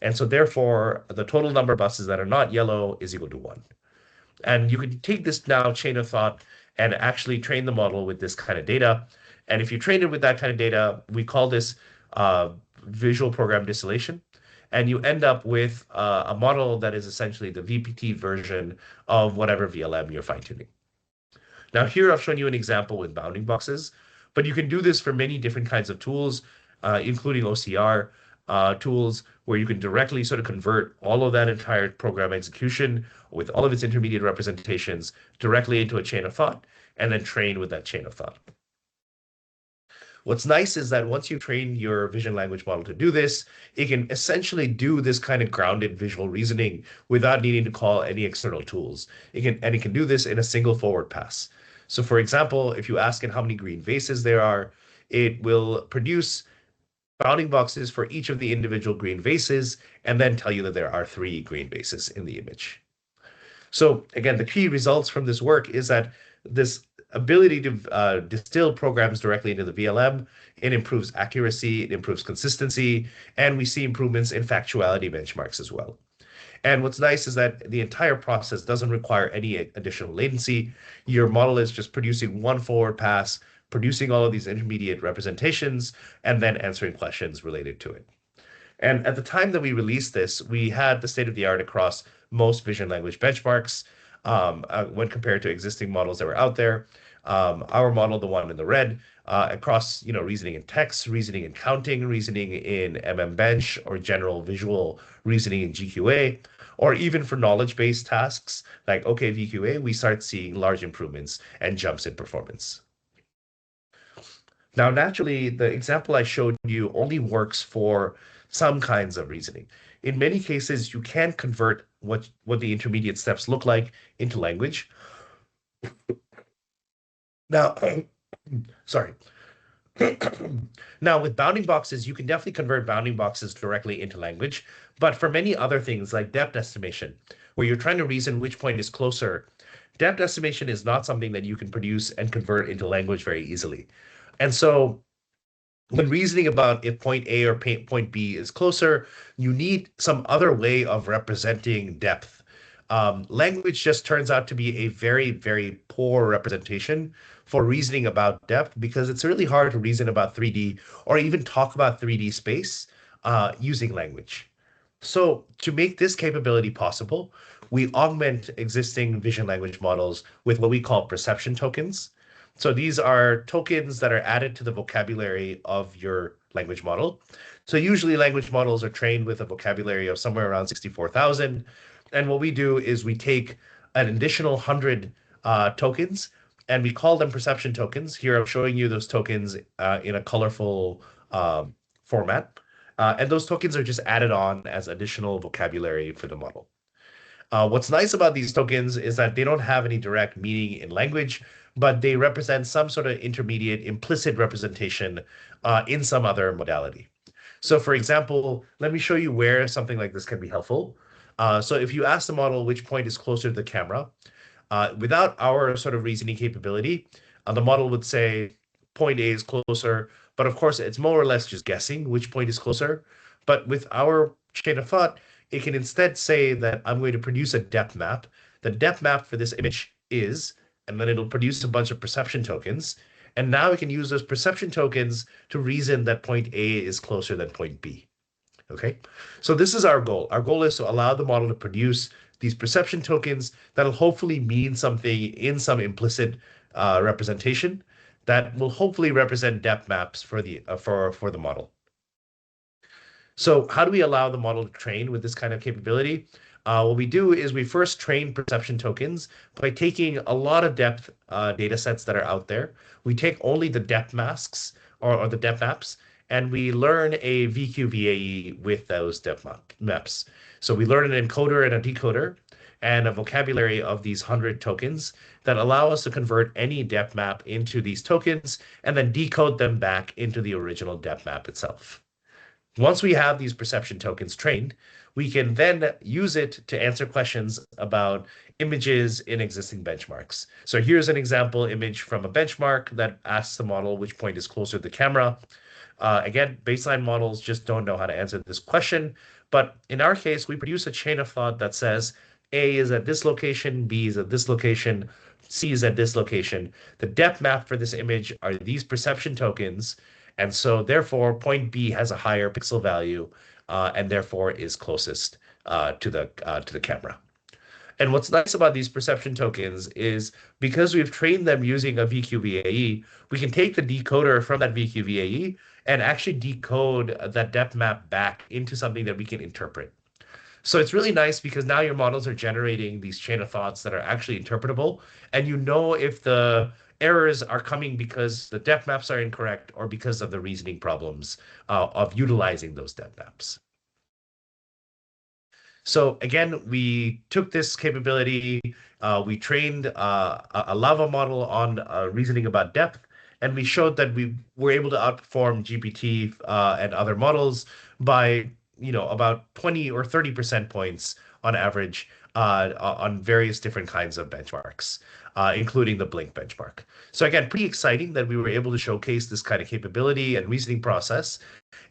And so therefore, the total number of buses that are not yellow is equal to 1. And you can take this now chain of thought and actually train the model with this kind of data. And if you train it with that kind of data, we call this visual program distillation. And you end up with a model that is essentially the VPT version of whatever VLM you're fine-tuning. Now here I've shown you an example with bounding boxes, but you can do this for many different kinds of tools, including OCR tools, where you can directly sort of convert all of that entire program execution with all of its intermediate representations directly into a chain of thought, and then train with that chain of thought. What's nice is that once you train your vision language model to do this, it can essentially do this kind of grounded visual reasoning without needing to call any external tools. It can do this in a single forward pass. So for example, if you ask it how many green vases there are, it will produce bounding boxes for each of the individual green vases and then tell you that there are 3 green vases in the image. So again, the key results from this work is that this ability to distill programs directly into the VLM, it improves accuracy, it improves consistency, and we see improvements in factuality benchmarks as well. And what's nice is that the entire process doesn't require any additional latency. Your model is just producing one forward pass, producing all of these intermediate representations, and then answering questions related to it. And at the time that we released this, we had the state of the art across most vision language benchmarks when compared to existing models that were out there. Our model, the one in the red, across reasoning in text, reasoning in counting, reasoning in MMBench, or general visual reasoning in GQA, or even for knowledge-based tasks like OKVQA, we start seeing large improvements and jumps in performance. Now, naturally, the example I showed you only works for some kinds of reasoning. In many cases, you can convert what the intermediate steps look like into language. Now, sorry. Now, with bounding boxes, you can definitely convert bounding boxes directly into language. But for many other things like depth estimation, where you're trying to reason which point is closer, depth estimation is not something that you can produce and convert into language very easily. And so when reasoning about if point A or point B is closer, you need some other way of representing depth. Language just turns out to be a very, very poor representation for reasoning about depth, because it's really hard to reason about 3D or even talk about 3D space using language. So to make this capability possible, we augment existing vision language models with what we call perception tokens. So these are tokens that are added to the vocabulary of your language model. So usually language models are trained with a vocabulary of somewhere around 64,000. And what we do is we take an additional 100 tokens, and we call them perception tokens. Here I'm showing you those tokens in a colorful format. And those tokens are just added on as additional vocabulary for the model. What's nice about these tokens is that they don't have any direct meaning in language, but they represent some sort of intermediate implicit representation in some other modality. So for example, let me show you where something like this can be helpful. So if you ask the model which point is closer to the camera, without our sort of reasoning capability, the model would say point A is closer, but of course it's more or less just guessing which point is closer. But with our chain of thought, it can instead say that I'm going to produce a depth map. The depth map for this image is, and then it'll produce a bunch of perception tokens. And now we can use those perception tokens to reason that point A is closer than point B. Okay, so this is our goal. Our goal is to allow the model to produce these perception tokens that'll hopefully mean something in some implicit representation that will hopefully represent depth maps for the model. So how do we allow the model to train with this kind of capability? What we do is we first train perception tokens by taking a lot of depth data sets that are out there. We take only the depth masks or the depth maps, and we learn a VQ-VAE with those depth maps. So we learn an encoder and a decoder and a vocabulary of these 100 tokens that allow us to convert any depth map into these tokens and then decode them back into the original depth map itself. Once we have these perception tokens trained, we can then use it to answer questions about images in existing benchmarks. So here's an example image from a benchmark that asks the model which point is closer to the camera. Again, baseline models just don't know how to answer this question. But in our case, we produce a chain of thought that says A is at this location, B is at this location, C is at this location. The depth map for this image are these perception tokens. And so therefore, point B has a higher pixel value and therefore is closest to the camera. And what's nice about these perception tokens is because we've trained them using a VQ-VAE, we can take the decoder from that VQ-VAE and actually decode that depth map back into something that we can interpret. So it's really nice because now your models are generating these chain of thoughts that are actually interpretable, and you know if the errors are coming because the depth maps are incorrect or because of the reasoning problems of utilizing those depth maps. So again, we took this capability, we trained a lava model on reasoning about depth, and we showed that we were able to outperform GPT and other models by about 20 or 30% points on average on various different kinds of benchmarks, including the Blink benchmark. So again, pretty exciting that we were able to showcase this kind of capability and reasoning process.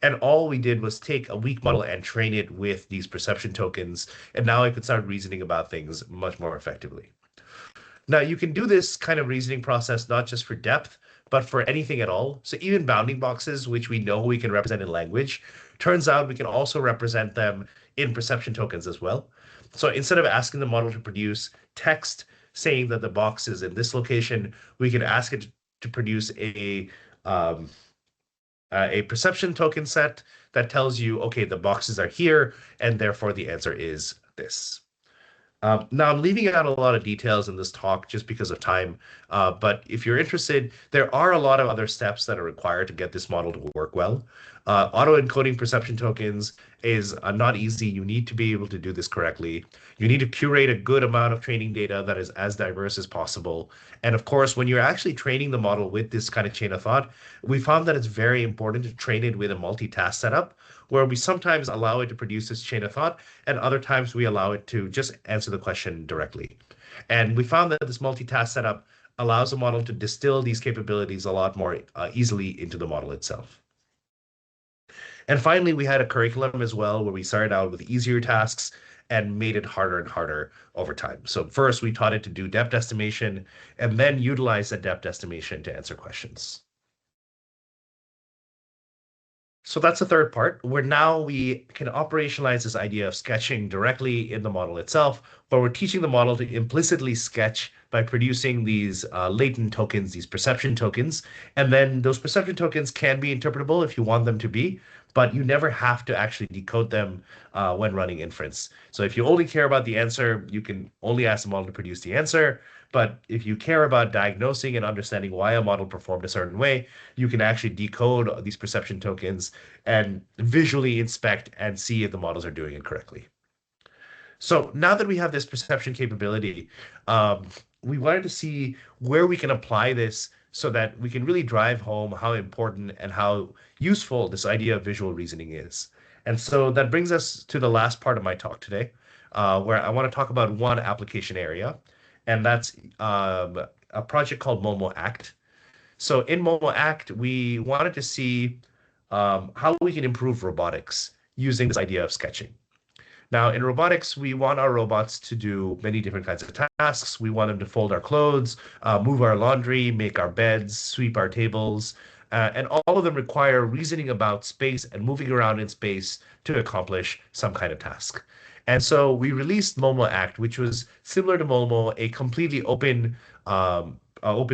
And all we did was take a weak model and train it with these perception tokens. And now I could start reasoning about things much more effectively. Now, you can do this kind of reasoning process not just for depth, but for anything at all. So even bounding boxes, which we know we can represent in language, turns out we can also represent them in perception tokens as well. So instead of asking the model to produce text saying that the box is in this location, we can ask it to produce a perception token set that tells you, okay, the boxes are here, and therefore the answer is this. Now, I'm leaving out a lot of details in this talk just because of time, but if you're interested, there are a lot of other steps that are required to get this model to work well. Auto-encoding perception tokens is not easy. You need to be able to do this correctly. You need to curate a good amount of training data that is as diverse as possible. And of course, when you're actually training the model with this kind of chain of thought, we found that it's very important to train it with a multitask setup, where we sometimes allow it to produce this chain of thought, and other times we allow it to just answer the question directly. And we found that this multitask setup allows the model to distill these capabilities a lot more easily into the model itself. And finally, we had a curriculum as well, where we started out with easier tasks and made it harder and harder over time. So first, we taught it to do depth estimation, and then utilize that depth estimation to answer questions. So that's the third part, where now we can operationalize this idea of sketching directly in the model itself, but we're teaching the model to implicitly sketch by producing these latent tokens, these perception tokens. And then those perception tokens can be interpretable if you want them to be, but you never have to actually decode them when running inference. So if you only care about the answer, you can only ask the model to produce the answer. But if you care about diagnosing and understanding why a model performed a certain way, you can actually decode these perception tokens and visually inspect and see if the models are doing it correctly. So now that we have this perception capability, we wanted to see where we can apply this so that we can really drive home how important and how useful this idea of visual reasoning is. And so that brings us to the last part of my talk today, where I want to talk about one application area, and that's a project called Momo Act. So in Momo Act, we wanted to see how we can improve robotics using this idea of sketching. Now, in robotics, we want our robots to do many different kinds of tasks. We want them to fold our clothes, move our laundry, make our beds, sweep our tables, and all of them require reasoning about space and moving around in space to accomplish some kind of task. And so we released Momo Act, which was similar to Momo, a completely open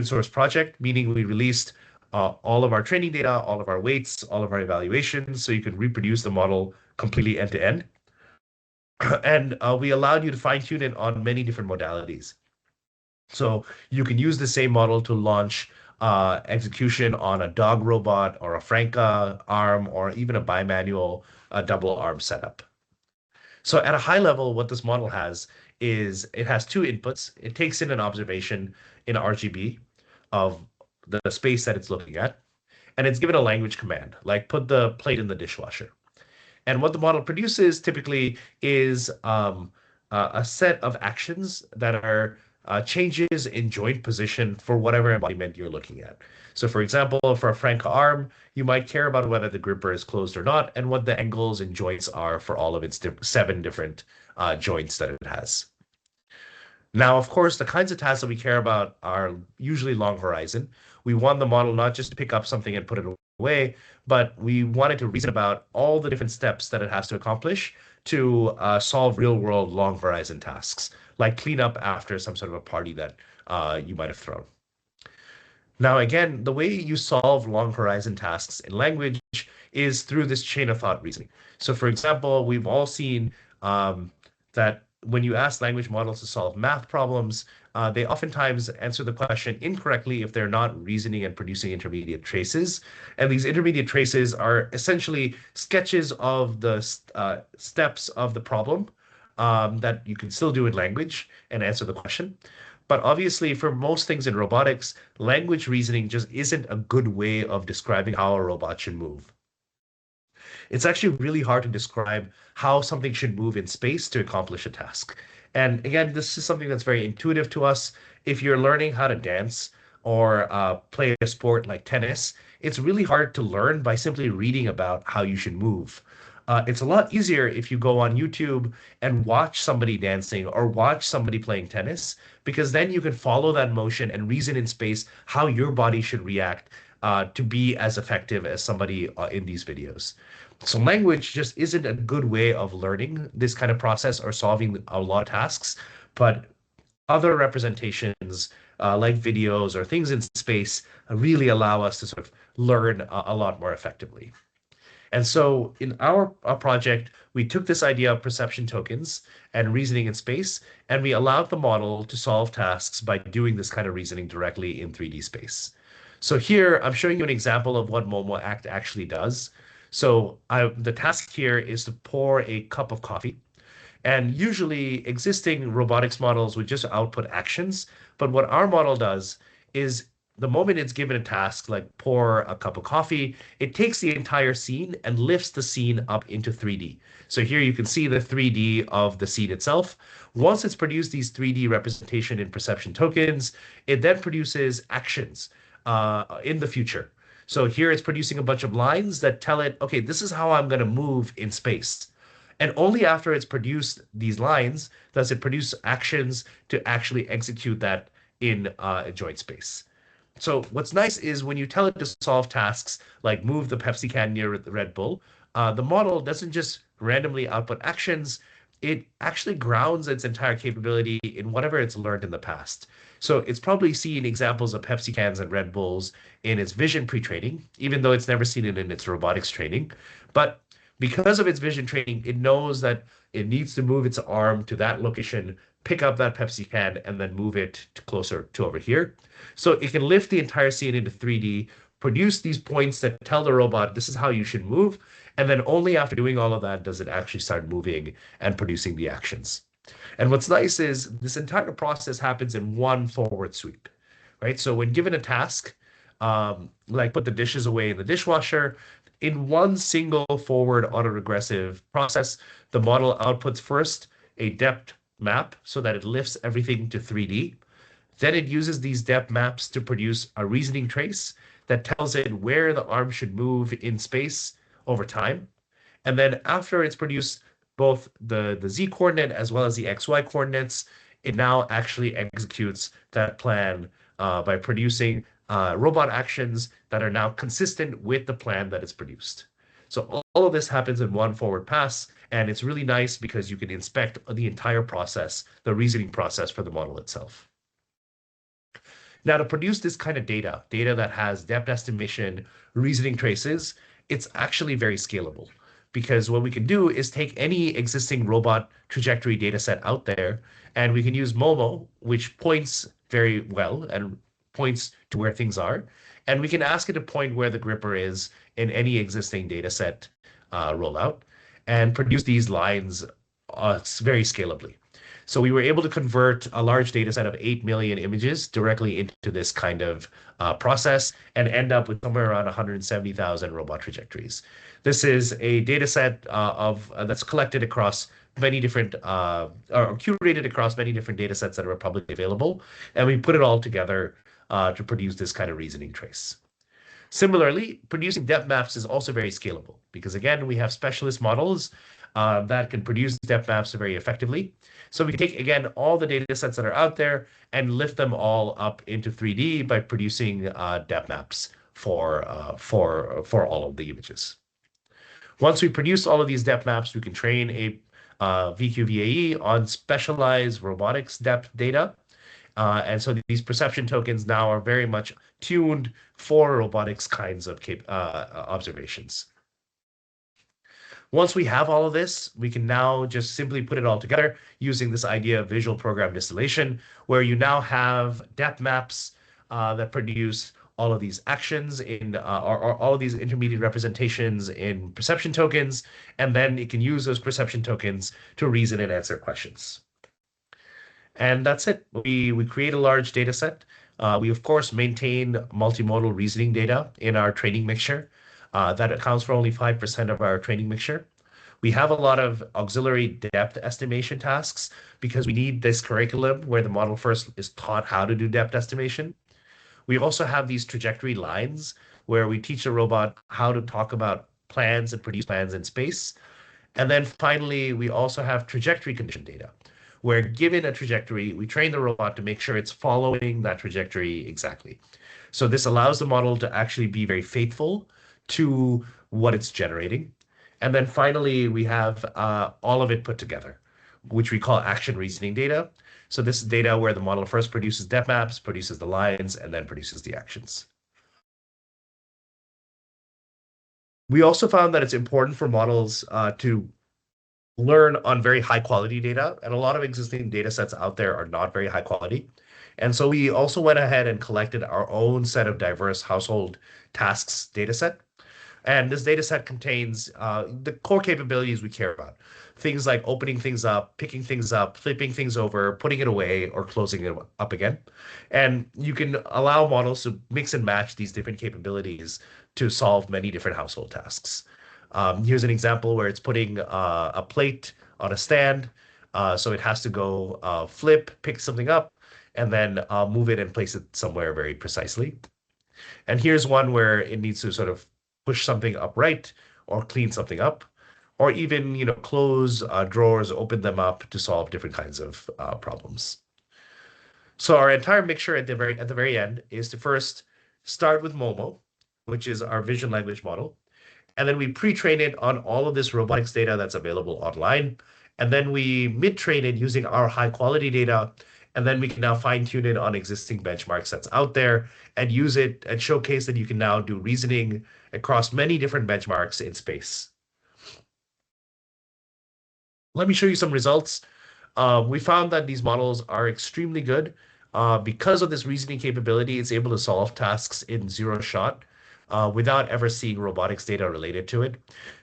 source project, meaning we released all of our training data, all of our weights, all of our evaluations, so you can reproduce the model completely end to end. And we allowed you to fine tune it on many different modalities. So you can use the same model to launch execution on a dog robot or a Franca arm or even a bimanual double arm setup. So at a high level, what this model has is it has two inputs. It takes in an observation in RGB of the space that it's looking at, and it's given a language command, like put the plate in the dishwasher. And what the model produces typically is a set of actions that are changes in joint position for whatever embodiment you're looking at. So for example, for a Franca arm, you might care about whether the gripper is closed or not and what the angles and joints are for all of its 7 different joints that it has. Now, of course, the kinds of tasks that we care about are usually long horizon. We want the model not just to pick up something and put it away, but we want it to reason about all the different steps that it has to accomplish to solve real-world long horizon tasks, like clean up after some sort of a party that you might have thrown. Now, again, the way you solve long horizon tasks in language is through this chain of thought reasoning. So for example, we've all seen that when you ask language models to solve math problems, they oftentimes answer the question incorrectly if they're not reasoning and producing intermediate traces. And these intermediate traces are essentially sketches of the steps of the problem that you can still do in language and answer the question. But obviously, for most things in robotics, language reasoning just isn't a good way of describing how a robot should move. It's actually really hard to describe how something should move in space to accomplish a task. And again, this is something that's very intuitive to us. If you're learning how to dance or play a sport like tennis, it's really hard to learn by simply reading about how you should move. It's a lot easier if you go on YouTube and watch somebody dancing or watch somebody playing tennis, because then you can follow that motion and reason in space how your body should react to be as effective as somebody in these videos. So language just isn't a good way of learning this kind of process or solving a lot of tasks, but other representations like videos or things in space really allow us to sort of learn a lot more effectively. And so in our project, we took this idea of perception tokens and reasoning in space, and we allowed the model to solve tasks by doing this kind of reasoning directly in 3D space. So here, I'm showing you an example of what Momo Act actually does. So the task here is to pour a cup of coffee. And usually existing robotics models would just output actions. But what our model does is the moment it's given a task like pour a cup of coffee, it takes the entire scene and lifts the scene up into 3D. So here you can see the 3D of the scene itself. Once it's produced these 3D representation in perception tokens, it then produces actions in the future. So here it's producing a bunch of lines that tell it, okay, this is how I'm going to move in space. And only after it's produced these lines does it produce actions to actually execute that in a joint space. So what's nice is when you tell it to solve tasks like move the Pepsi can near the Red Bull, the model doesn't just randomly output actions. It actually grounds its entire capability in whatever it's learned in the past. So it's probably seen examples of Pepsi cans and Red Bulls in its vision pre-training, even though it's never seen it in its robotics training. But because of its vision training, it knows that it needs to move its arm to that location, pick up that Pepsi can, and then move it to closer to over here. So it can lift the entire scene into 3D, produce these points that tell the robot this is how you should move, and then only after doing all of that does it actually start moving and producing the actions. And what's nice is this entire process happens in one forward sweep, right? So when given a task, like put the dishes away in the dishwasher, in one single forward autoregressive process, the model outputs first a depth map so that it lifts everything to 3D. Then it uses these depth maps to produce a reasoning trace that tells it where the arm should move in space over time. And then after it's produced both the Z coordinate as well as the XY coordinates, it now actually executes that plan by producing robot actions that are now consistent with the plan that is produced. So all of this happens in one forward pass, and it's really nice because you can inspect the entire process, the reasoning process for the model itself. Now, to produce this kind of data that has depth estimation, reasoning traces, it's actually very scalable, because what we can do is take any existing robot trajectory data set out there, and we can use Momo, which points very well and points to where things are, and we can ask it to point where the gripper is in any existing data set rollout and produce these lines very scalably. So we were able to convert a large data set of 8 million images directly into this kind of process and end up with somewhere around 170,000 robot trajectories. This is a data set that's collected across many different or curated across many different data sets that are publicly available, and we put it all together to produce this kind of reasoning trace. Similarly, producing depth maps is also very scalable because, again, we have specialist models that can produce depth maps very effectively. So we can take, again, all the data sets that are out there and lift them all up into 3D by producing depth maps for all of the images. Once we produce all of these depth maps, we can train a VQVAE on specialized robotics depth data. And so these perception tokens now are very much tuned for robotics kinds of observations. Once we have all of this, we can now just simply put it all together using this idea of visual program distillation, where you now have depth maps that produce all of these actions in or all of these intermediate representations in perception tokens, and then it can use those perception tokens to reason and answer questions. And that's it. We create a large data set. We, of course, maintain multimodal reasoning data in our training mixture. That accounts for only 5% of our training mixture. We have a lot of auxiliary depth estimation tasks because we need this curriculum where the model first is taught how to do depth estimation. We also have these trajectory lines where we teach a robot how to talk about plans and produce plans in space. And then finally, we also have trajectory condition data, where given a trajectory, we train the robot to make sure it's following that trajectory exactly. So this allows the model to actually be very faithful to what it's generating. And then finally, we have all of it put together, which we call action reasoning data. So this is data where the model first produces depth maps, produces the lines, and then produces the actions. We also found that it's important for models to learn on very high quality data, and a lot of existing data sets out there are not very high quality. And so we also went ahead and collected our own set of diverse household tasks data set. And this data set contains the core capabilities we care about. Things like opening things up, picking things up, flipping things over, putting it away, or closing it up again. And you can allow models to mix and match these different capabilities to solve many different household tasks. Here's an example where it's putting a plate on a stand. So it has to go flip, pick something up, and then move it and place it somewhere very precisely. And here's one where it needs to sort of push something upright or clean something up, or even close drawers, open them up to solve different kinds of problems. So our entire mixture at the very end is to first start with Momo, which is our vision language model. And then we pre-train it on all of this robotics data that's available online. And then we mid-train it using our high quality data. And then we can now fine-tune it on existing benchmarks that's out there and use it and showcase that you can now do reasoning across many different benchmarks in space. Let me show you some results. We found that these models are extremely good. Because of this reasoning capability, it's able to solve tasks in 0 shot. Without ever seeing robotics data related to it.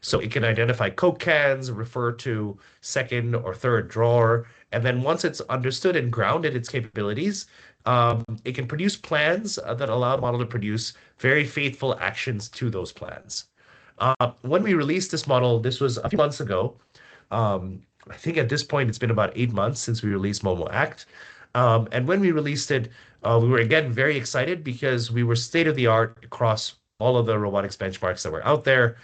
So it can identify Coke cans, refer to second or third drawer, and then once it's understood and grounded its capabilities, it can produce plans that allow the model to produce very faithful actions to those plans. When we released this model, this was a few months ago. I think at this point, it's been about 8 months since we released Momo Act. And when we released it, we were again very excited because we were state of the art across all of the robotics benchmarks that were out there.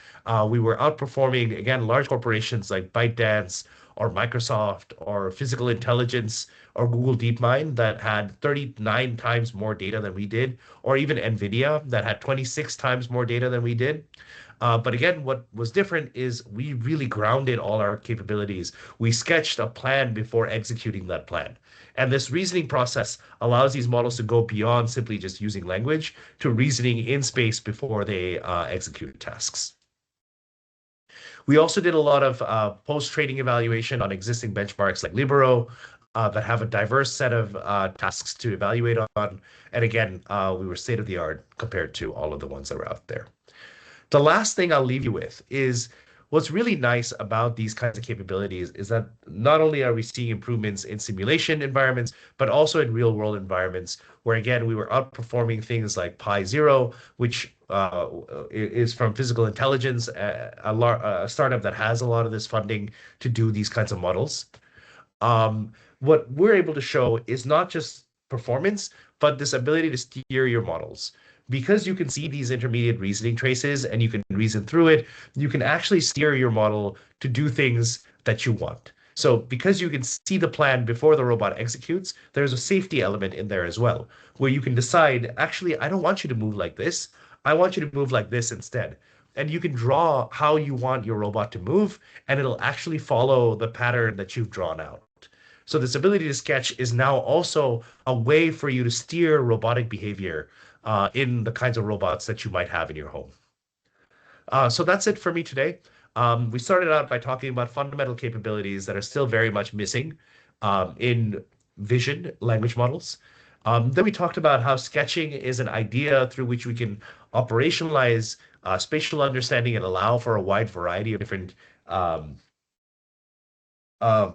We were outperforming, again, large corporations like ByteDance or Microsoft or Physical Intelligence or Google DeepMind that had 39 times more data than we did, or even NVIDIA that had 26 times more data than we did. But again, what was different is we really grounded all our capabilities. We sketched a plan before executing that plan. And this reasoning process allows these models to go beyond simply just using language to reasoning in space before they execute tasks. We also did a lot of post-training evaluation on existing benchmarks like Libero that have a diverse set of tasks to evaluate on. And again, we were state of the art compared to all of the ones that were out there. The last thing I'll leave you with is what's really nice about these kinds of capabilities is that not only are we seeing improvements in simulation environments, but also in real world environments where, again, we were outperforming things like Pi0, which is from Physical Intelligence, a startup that has a lot of this funding to do these kinds of models. What we're able to show is not just performance, but this ability to steer your models. Because you can see these intermediate reasoning traces and you can reason through it, you can actually steer your model to do things that you want. So because you can see the plan before the robot executes, there's a safety element in there as well, where you can decide, actually, I don't want you to move like this. I want you to move like this instead. And you can draw how you want your robot to move, and it'll actually follow the pattern that you've drawn out. So this ability to sketch is now also a way for you to steer robotic behavior in the kinds of robots that you might have in your home. So that's it for me today. We started out by talking about fundamental capabilities that are still very much missing in vision language models. Then we talked about how sketching is an idea through which we can operationalize spatial understanding and allow for a wide variety of different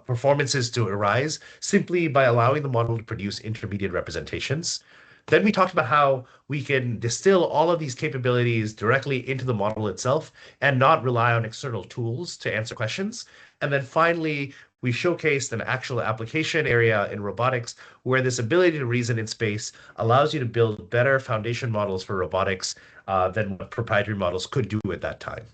performances to arise simply by allowing the model to produce intermediate representations. Then we talked about how we can distill all of these capabilities directly into the model itself and not rely on external tools to answer questions. And then finally, we showcased an actual application area in robotics where this ability to reason in space allows you to build better foundation models for robotics than what proprietary models could do at that time.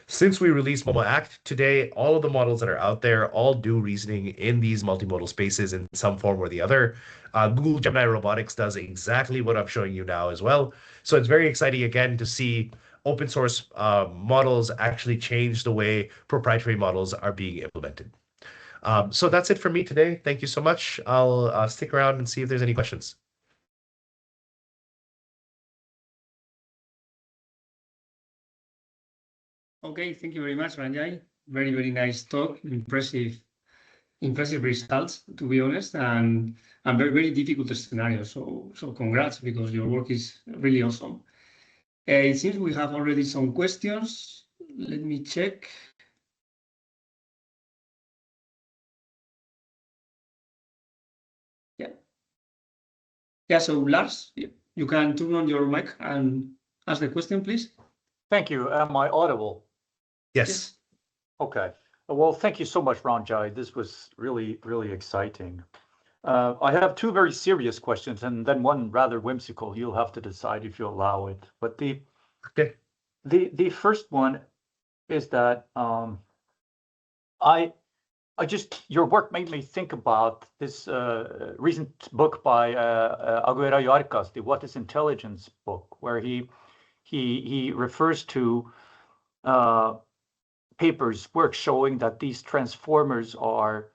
Since we released Momo Act today, all of the models that are out there all do reasoning in these multimodal spaces in some form or the other. Google Gemini Robotics does exactly what I'm showing you now as well. So it's very exciting again to see open source models actually change the way proprietary models are being implemented. So that's it for me today. Thank you so much. I'll stick around and see if there's any questions. Okay, thank you very much, Ranjay. Very, very nice talk. Impressive results, to be honest, and very, very difficult scenario. So congrats, because your work is really awesome. It seems we have already some questions. Let me check. Yeah, so Lars, you can turn on your mic and ask the question, please. Thank you. Am I audible? Yes. Okay. Well, thank you so much, Ranjay. This was really, really exciting. I have two very serious questions and then one rather whimsical. You'll have to decide if you allow it. But the first one is that your work made me think about this recent book by Aguera Yarcas, the What is Intelligence book, where he refers to papers, work showing that these transformers are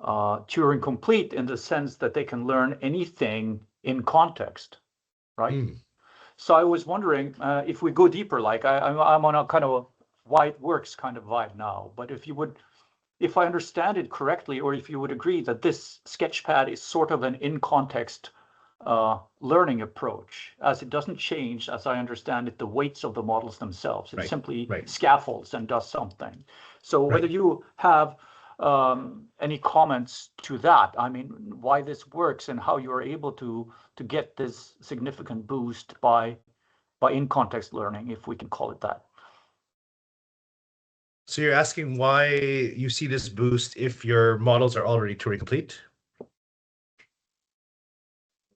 Turing complete in the sense that they can learn anything in context, right? So I was wondering if we go deeper, like I'm on a kind of why it works kind of vibe now, but if I understand it correctly, or if you would agree that this Sketchpad is sort of an in-context learning approach, as it doesn't change, as I understand it, the weights of the models themselves. It simply scaffolds and does something. So whether you have any comments to that, I mean, why this works and how you are able to get this significant boost by in-context learning, if we can call it that. So you're asking why you see this boost if your models are already Turing complete?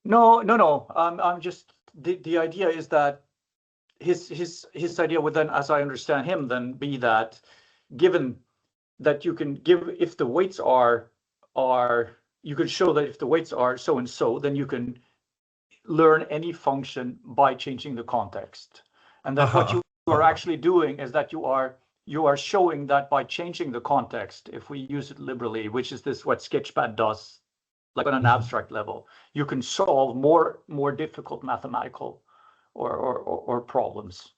No. I'm just the idea is that his idea would then, as I understand him, then be that given that you can give if the weights are you can show that if the weights are so and so, then you can learn any function by changing the context, and that what you are actually doing is that you are showing that by changing the context, if we use it liberally, which is this what Sketchpad does, like on an abstract level, you can solve more difficult mathematical or problems.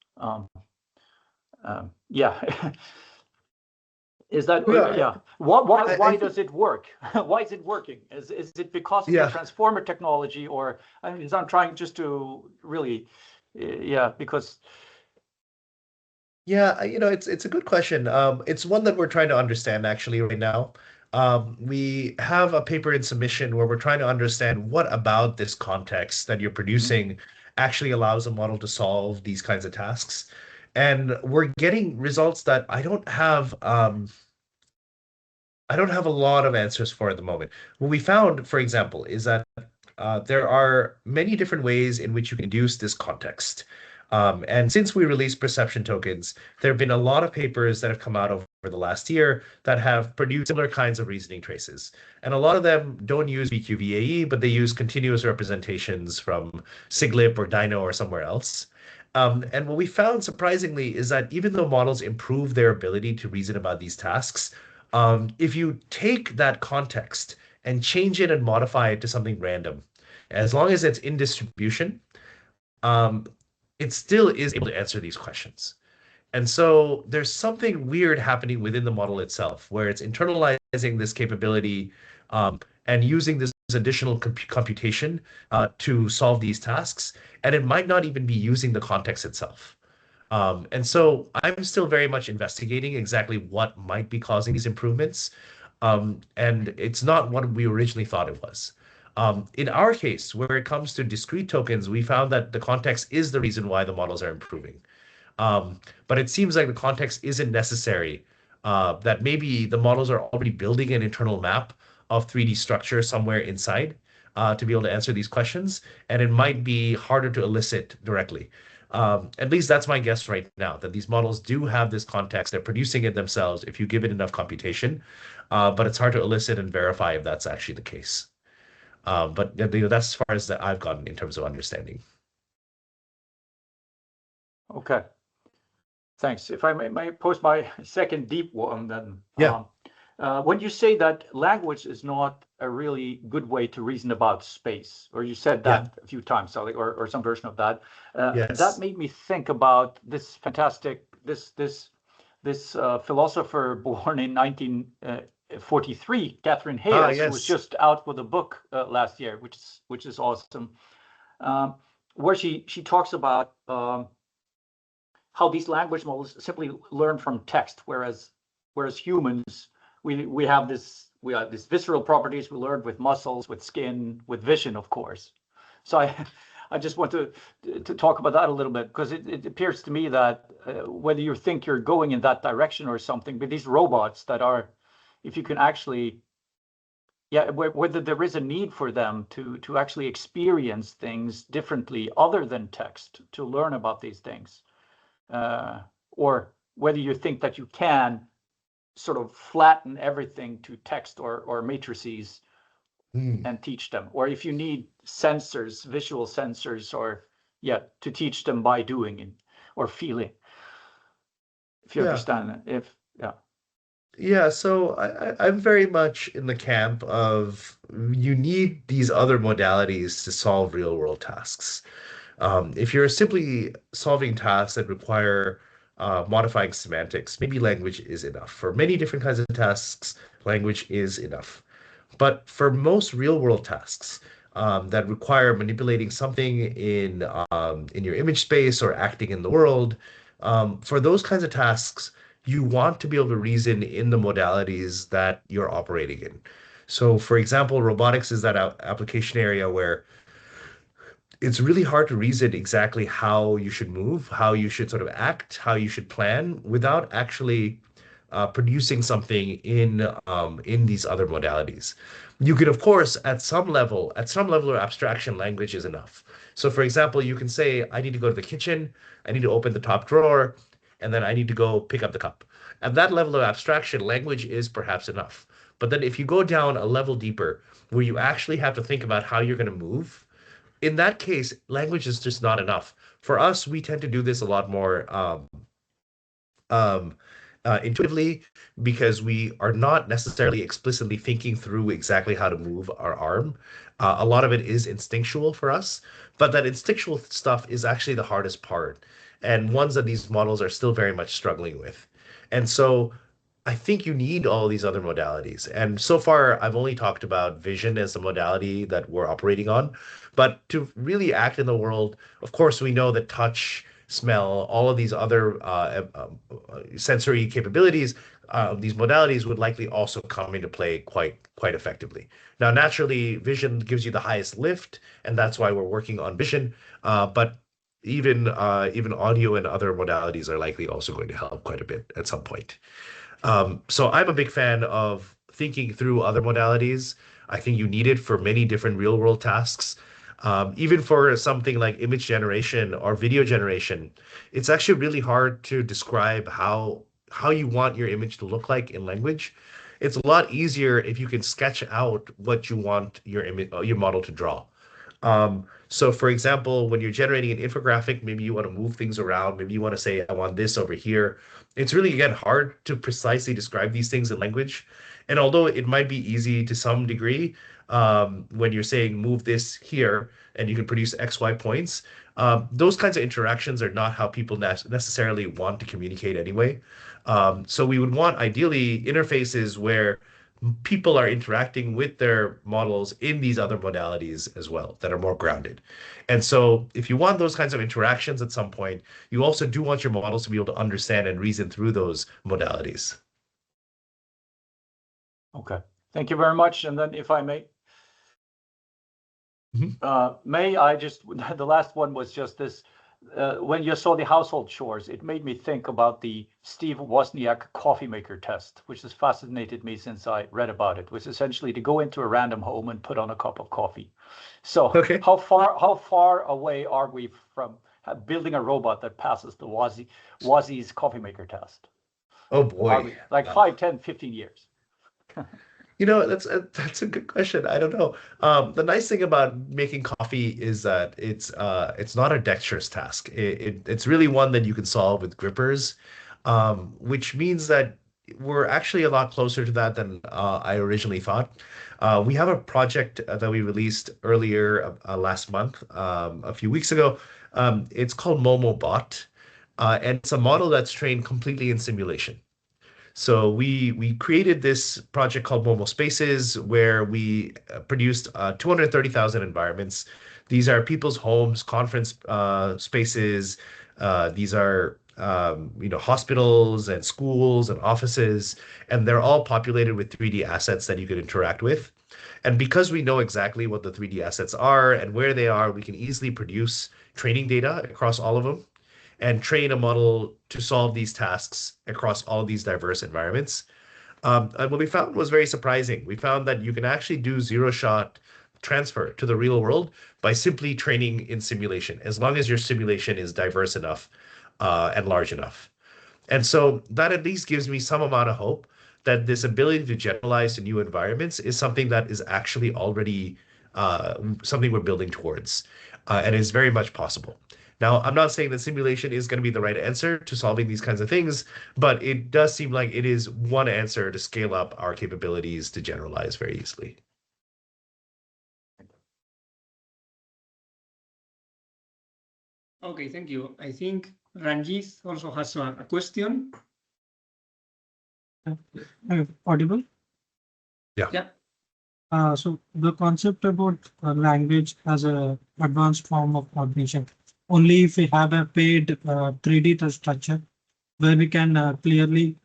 Is that why does it work? Why is it working? Is it because of the transformer technology, or I mean, I'm trying just to really because it's a good question. It's one that we're trying to understand actually right now. We have a paper in submission where we're trying to understand what about this context that you're producing actually allows a model to solve these kinds of tasks. And we're getting results that I don't have a lot of answers for at the moment. What we found, for example, is that there are many different ways in which you can induce this context. And since we released perception tokens, there have been a lot of papers that have come out over the last year that have produced similar kinds of reasoning traces. And a lot of them don't use BQVAE, but they use continuous representations from SIGLIP or Dino or somewhere else. And what we found surprisingly is that even though models improve their ability to reason about these tasks, if you take that context and change it and modify it to something random, as long as it's in distribution, it still is able to answer these questions. And so there's something weird happening within the model itself, where it's internalizing this capability and using this additional computation to solve these tasks. And it might not even be using the context itself. And so I'm still very much investigating exactly what might be causing these improvements. And it's not what we originally thought it was. In our case, where it comes to discrete tokens, we found that the context is the reason why the models are improving. But it seems like the context isn't necessary, that maybe the models are already building an internal map of 3D structure somewhere inside to be able to answer these questions, and it might be harder to elicit directly. At least that's my guess right now, that these models do have this context. They're producing it themselves if you give it enough computation, but it's hard to elicit and verify if that's actually the case. But that's as far as that I've gotten in terms of understanding. Okay. Thanks. If I may pose my second deep one, then. Yeah. When you say that language is not a really good way to reason about space, or you said that a few times, Sally, or some version of that, Yes. that made me think about this fantastic, this philosopher born in 1943, Catherine Hayes, who was yes. just out with a book last year, which is awesome, where she talks about how these language models simply learn from text, whereas humans, we have these visceral properties we learned with muscles, with skin, with vision, of course. So I just want to talk about that a little bit, because it appears to me that whether you think you're going in that direction or something, but these robots that are, if you can actually, whether there is a need for them to actually experience things differently other than text, to learn about these things, or whether you think that you can sort of flatten everything to text or matrices and teach them, or if you need sensors, visual sensors, or to teach them by doing it or feeling, if you understand it. Yeah, so I'm very much in the camp of you need these other modalities to solve real world tasks. If you're simply solving tasks that require modifying semantics, maybe language is enough. For many different kinds of tasks, language is enough. But for most real-world tasks that require manipulating something in your image space or acting in the world, for those kinds of tasks, you want to be able to reason in the modalities that you're operating in. So, for example, robotics is that application area where it's really hard to reason exactly how you should move, how you should sort of act, how you should plan without actually producing something in these other modalities. You could, of course, at some level of abstraction, language is enough. So, for example, you can say, I need to go to the kitchen, I need to open the top drawer, and then I need to go pick up the cup. At that level of abstraction, language is perhaps enough. But then if you go down a level deeper, where you actually have to think about how you're going to move, in that case, language is just not enough. For us, we tend to do this a lot more um, intuitively, because we are not necessarily explicitly thinking through exactly how to move our arm. A lot of it is instinctual for us, but that instinctual stuff is actually the hardest part, and ones that these models are still very much struggling with. And so I think you need all these other modalities. And so far, I've only talked about vision as the modality that we're operating on. But to really act in the world, of course, we know that touch, smell, all of these other sensory capabilities, these modalities would likely also come into play quite effectively. Now, naturally, vision gives you the highest lift, and that's why we're working on vision. But even audio and other modalities are likely also going to help quite a bit at some point. So I'm a big fan of thinking through other modalities. I think you need it for many different real world tasks. Even for something like image generation or video generation, it's actually really hard to describe how you want your image to look like in language. It's a lot easier if you can sketch out what you want your model to draw. So for example, when you're generating an infographic, maybe you want to move things around. Maybe you want to say, I want this over here. It's really, again, hard to precisely describe these things in language. And although it might be easy to some degree, when you're saying move this here and you can produce XY points, those kinds of interactions are not how people necessarily want to communicate anyway. So we would want ideally interfaces where people are interacting with their models in these other modalities as well that are more grounded. And so if you want those kinds of interactions at some point, you also do want your models to be able to understand and reason through those modalities. Okay, thank you very much. And then if I may, the last one was just this. When you saw the household chores, it made me think about the Steve Wozniak coffee maker test, which has fascinated me since I read about it, which is essentially to go into a random home and put on a cup of coffee. So how far away are we from building a robot that passes the Wazzy's coffee maker test? Oh boy. Like 5, 10, 15 years. That's a good question. I don't know. The nice thing about making coffee is that it's not a dexterous task. It's really one that you can solve with grippers, which means that we're actually a lot closer to that than I originally thought. We have a project that we released earlier last month, a few weeks ago. It's called MomoBot, and it's a model that's trained completely in simulation. So we created this project called Momo Spaces, where we produced 230,000 environments. These are people's homes, conference spaces. These are hospitals and schools and offices, and they're all populated with 3D assets that you could interact with. And because we know exactly what the 3D assets are and where they are, we can easily produce training data across all of them and train a model to solve these tasks across all of these diverse environments. And what we found was very surprising. We found that you can actually do zero-shot transfer to the real world by simply training in simulation, as long as your simulation is diverse enough and large enough. And so that at least gives me some amount of hope that this ability to generalize to new environments is something that is actually already something we're building towards, and is very much possible. Now, I'm not saying that simulation is going to be the right answer to solving these kinds of things, but it does seem like it is one answer to scale up our capabilities to generalize very easily. Okay, thank you. I think Ranjit also has a question. Audible? Yeah. So the concept about language as a advanced form of cognition, only if we have a paid 3D structure where we can clearly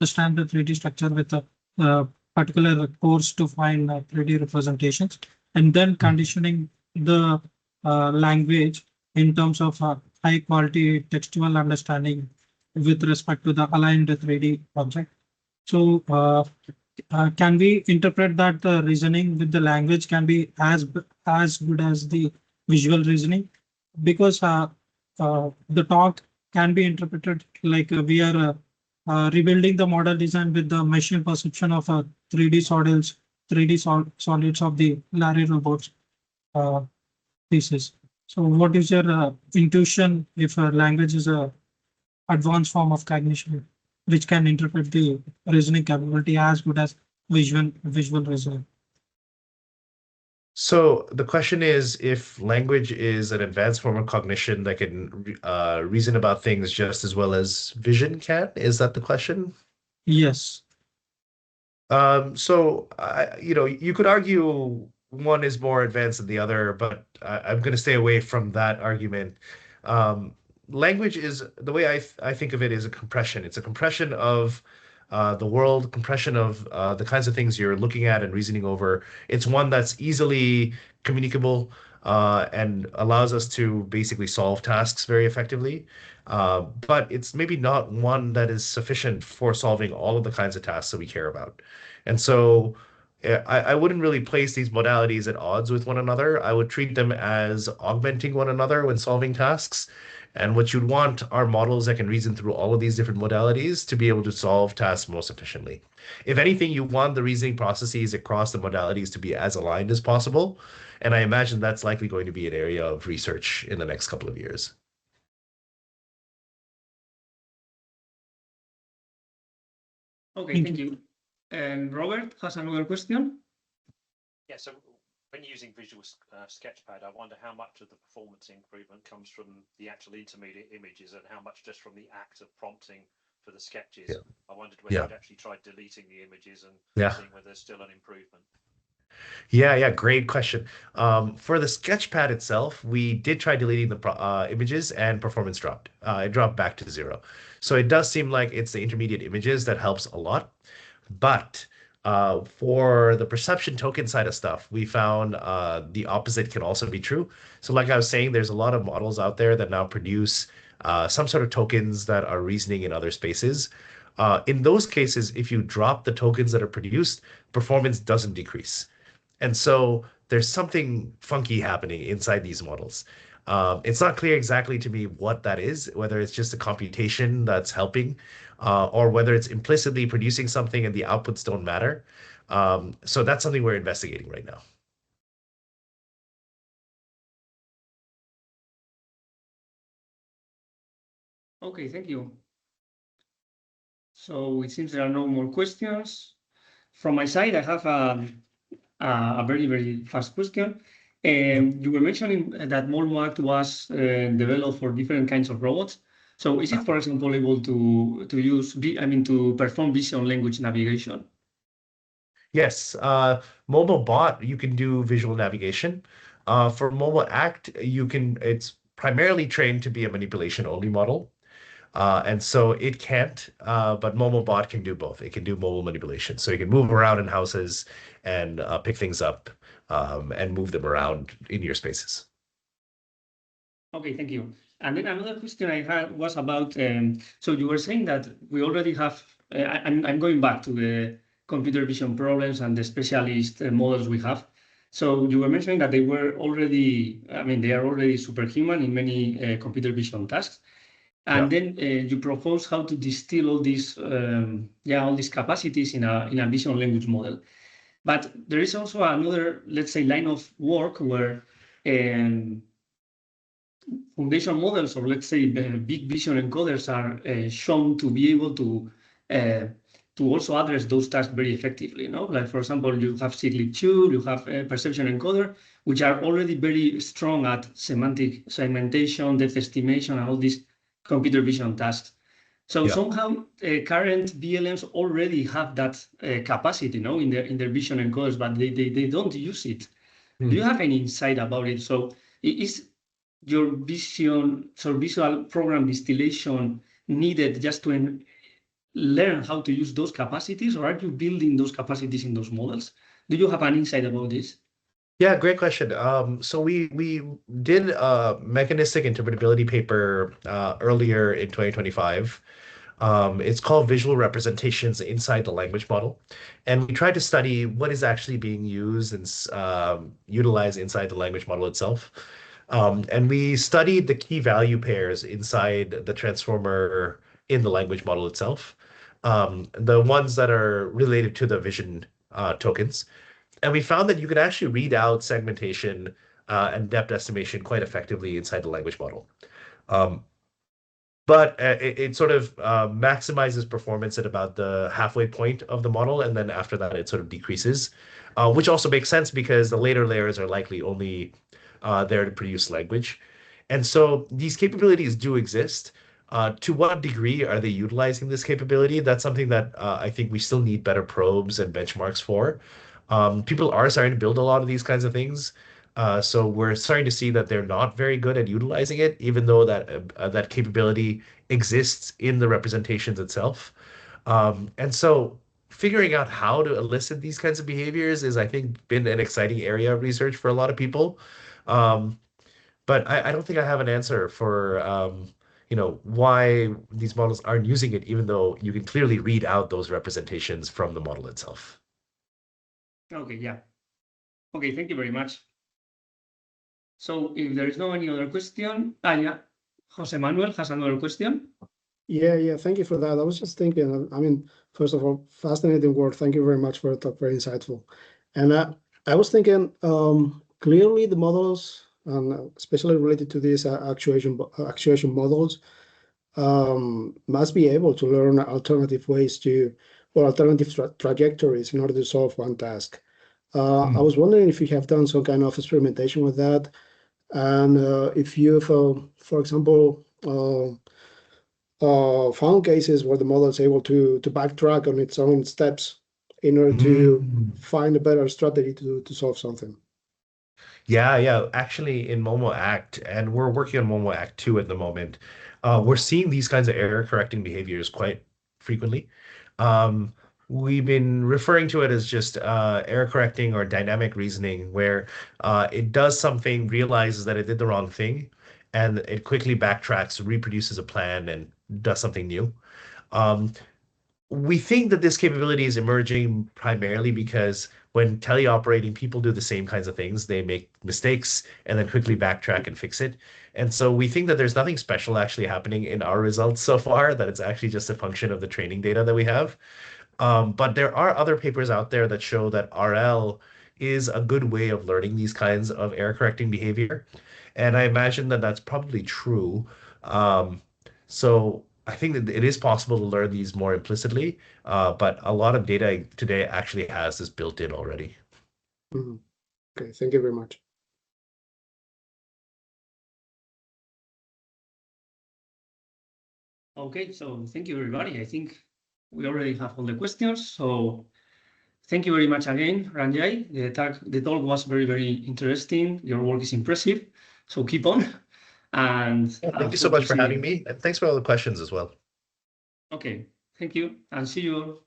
understand the 3D structure with a particular course to find 3D representations, and then conditioning the language in terms of high quality textual understanding with respect to the aligned 3D object. So can we interpret that the reasoning with the language can be as good as the visual reasoning? Because the talk can be interpreted like we are rebuilding the model design with the machine perception of 3D solids of the Larry robots pieces. So what is your intuition if language is a advanced form of cognition, which can interpret the reasoning capability as good as visual reasoning? So the question is, if language is an advanced form of cognition that can reason about things just as well as vision can, is that the question? Yes. So you could argue one is more advanced than the other, but I'm going to stay away from that argument. Language is, the way I think of it, is a compression. It's a compression of the world, compression of the kinds of things you're looking at and reasoning over. It's one that's easily communicable and allows us to basically solve tasks very effectively. But it's maybe not one that is sufficient for solving all of the kinds of tasks that we care about. And so I wouldn't really place these modalities at odds with one another. I would treat them as augmenting one another when solving tasks. And what you'd want are models that can reason through all of these different modalities to be able to solve tasks most efficiently. If anything, you want the reasoning processes across the modalities to be as aligned as possible. And I imagine that's likely going to be an area of research in the next couple of years. Okay, thank you. And Robert has another question. Yeah, so when using Visual Sketchpad, I wonder how much of the performance improvement comes from the actual intermediate images and how much just from the act of prompting for the sketches. Yeah. I wondered whether you'd actually tried deleting the images and seeing whether there's still an improvement. Yeah, great question. For the Sketchpad itself, we did try deleting the images and performance dropped. It dropped back to 0. So it does seem like it's the intermediate images that helps a lot. But for the perception token side of stuff, we found the opposite can also be true. So like I was saying, there's a lot of models out there that now produce some sort of tokens that are reasoning in other spaces. In those cases, if you drop the tokens that are produced, performance doesn't decrease. And so there's something funky happening inside these models. It's not clear exactly to me what that is, whether it's just a computation that's helping, or whether it's implicitly producing something and the outputs don't matter. So that's something we're investigating right now. Okay, thank you. So it seems there are no more questions. From my side, I have a very, very fast question. You were mentioning that MolMAT was developed for different kinds of robots. So is it, for example, able to use, to perform vision language navigation? Yes, mobile bot, you can do visual navigation. For mobile act, it's primarily trained to be a manipulation only model. And so it can't, but mobile bot can do both. It can do mobile manipulation. So you can move around in houses and pick things up and move them around in your spaces. Okay, thank you. And then another question I had was about, so you were saying that we already have, I'm going back to the computer vision problems and the specialist models we have. So you were mentioning that they were already, they are already superhuman in many computer vision tasks. And then you propose how to distill all these, all these capacities in a vision language model. But there is also another, let's say, line of work where foundation models, or let's say big vision encoders, are shown to be able to also address those tasks very effectively. Like, for example, you have cyclic2, you have a perception encoder, which are already very strong at semantic segmentation, depth estimation, and all these computer vision tasks. So somehow current VLMs already have that capacity, in their vision encoders, but they don't use it. Do you have any insight about it? So is your visual program distillation needed just to learn how to use those capacities, or are you building those capacities in those models? Do you have an insight about this? Yeah, great question. So we did a mechanistic interpretability paper earlier in 2025. It's called Visual Representations Inside the Language Model. And we tried to study what is actually being used and utilized inside the language model itself. And we studied the key value pairs inside the transformer in the language model itself, the ones that are related to the vision tokens. And we found that you could actually read out segmentation and depth estimation quite effectively inside the language model. But it sort of maximizes performance at about the halfway point of the model, and then after that, it sort of decreases, which also makes sense because the later layers are likely only there to produce language. And so these capabilities do exist. To what degree are they utilizing this capability? That's something that I think we still need better probes and benchmarks for. People are starting to build a lot of these kinds of things. So we're starting to see that they're not very good at utilizing it, even though that capability exists in the representations itself. And so figuring out how to elicit these kinds of behaviors is, I think, been an exciting area of research for a lot of people. But I don't think I have an answer for why these models aren't using it, even though you can clearly read out those representations from the model itself. Okay, yeah. Okay, thank you very much. So if there is no any other question, yeah, Jose Manuel has another question. Yeah, thank you for that. I was just thinking, first of all, fascinating work. Thank you very much for the talk, very insightful. And I was thinking, clearly the models, especially related to these actuation models, must be able to learn alternative ways or alternative trajectories in order to solve one task. I was wondering if you have done some kind of experimentation with that, and if you've, for example, found cases where the model is able to backtrack on its own steps in order to find a better strategy to solve something. Yeah. Actually, in Momo Act, and we're working on Momo Act 2 at the moment, we're seeing these kinds of error correcting behaviors quite frequently. We've been referring to it as just error correcting or dynamic reasoning, where it does something, realizes that it did the wrong thing, and it quickly backtracks, reproduces a plan, and does something new. we think that this capability is emerging primarily because when teleoperating, people do the same kinds of things. They make mistakes and then quickly backtrack and fix it. And so we think that there's nothing special actually happening in our results so far, that it's actually just a function of the training data that we have. But there are other papers out there that show that RL is a good way of learning these kinds of error correcting behavior. And I imagine that that's probably true. So I think that it is possible to learn these more implicitly, but a lot of data today actually has this built in already. Mhm. Okay, thank you very much. Okay, so thank you, everybody. I think we already have all the questions. So thank you very much again, Ranjay. The talk was very, very interesting. Your work is impressive. So keep on. And Thank you so much for having me. And thanks for all the questions as well. Okay, thank you, and see you.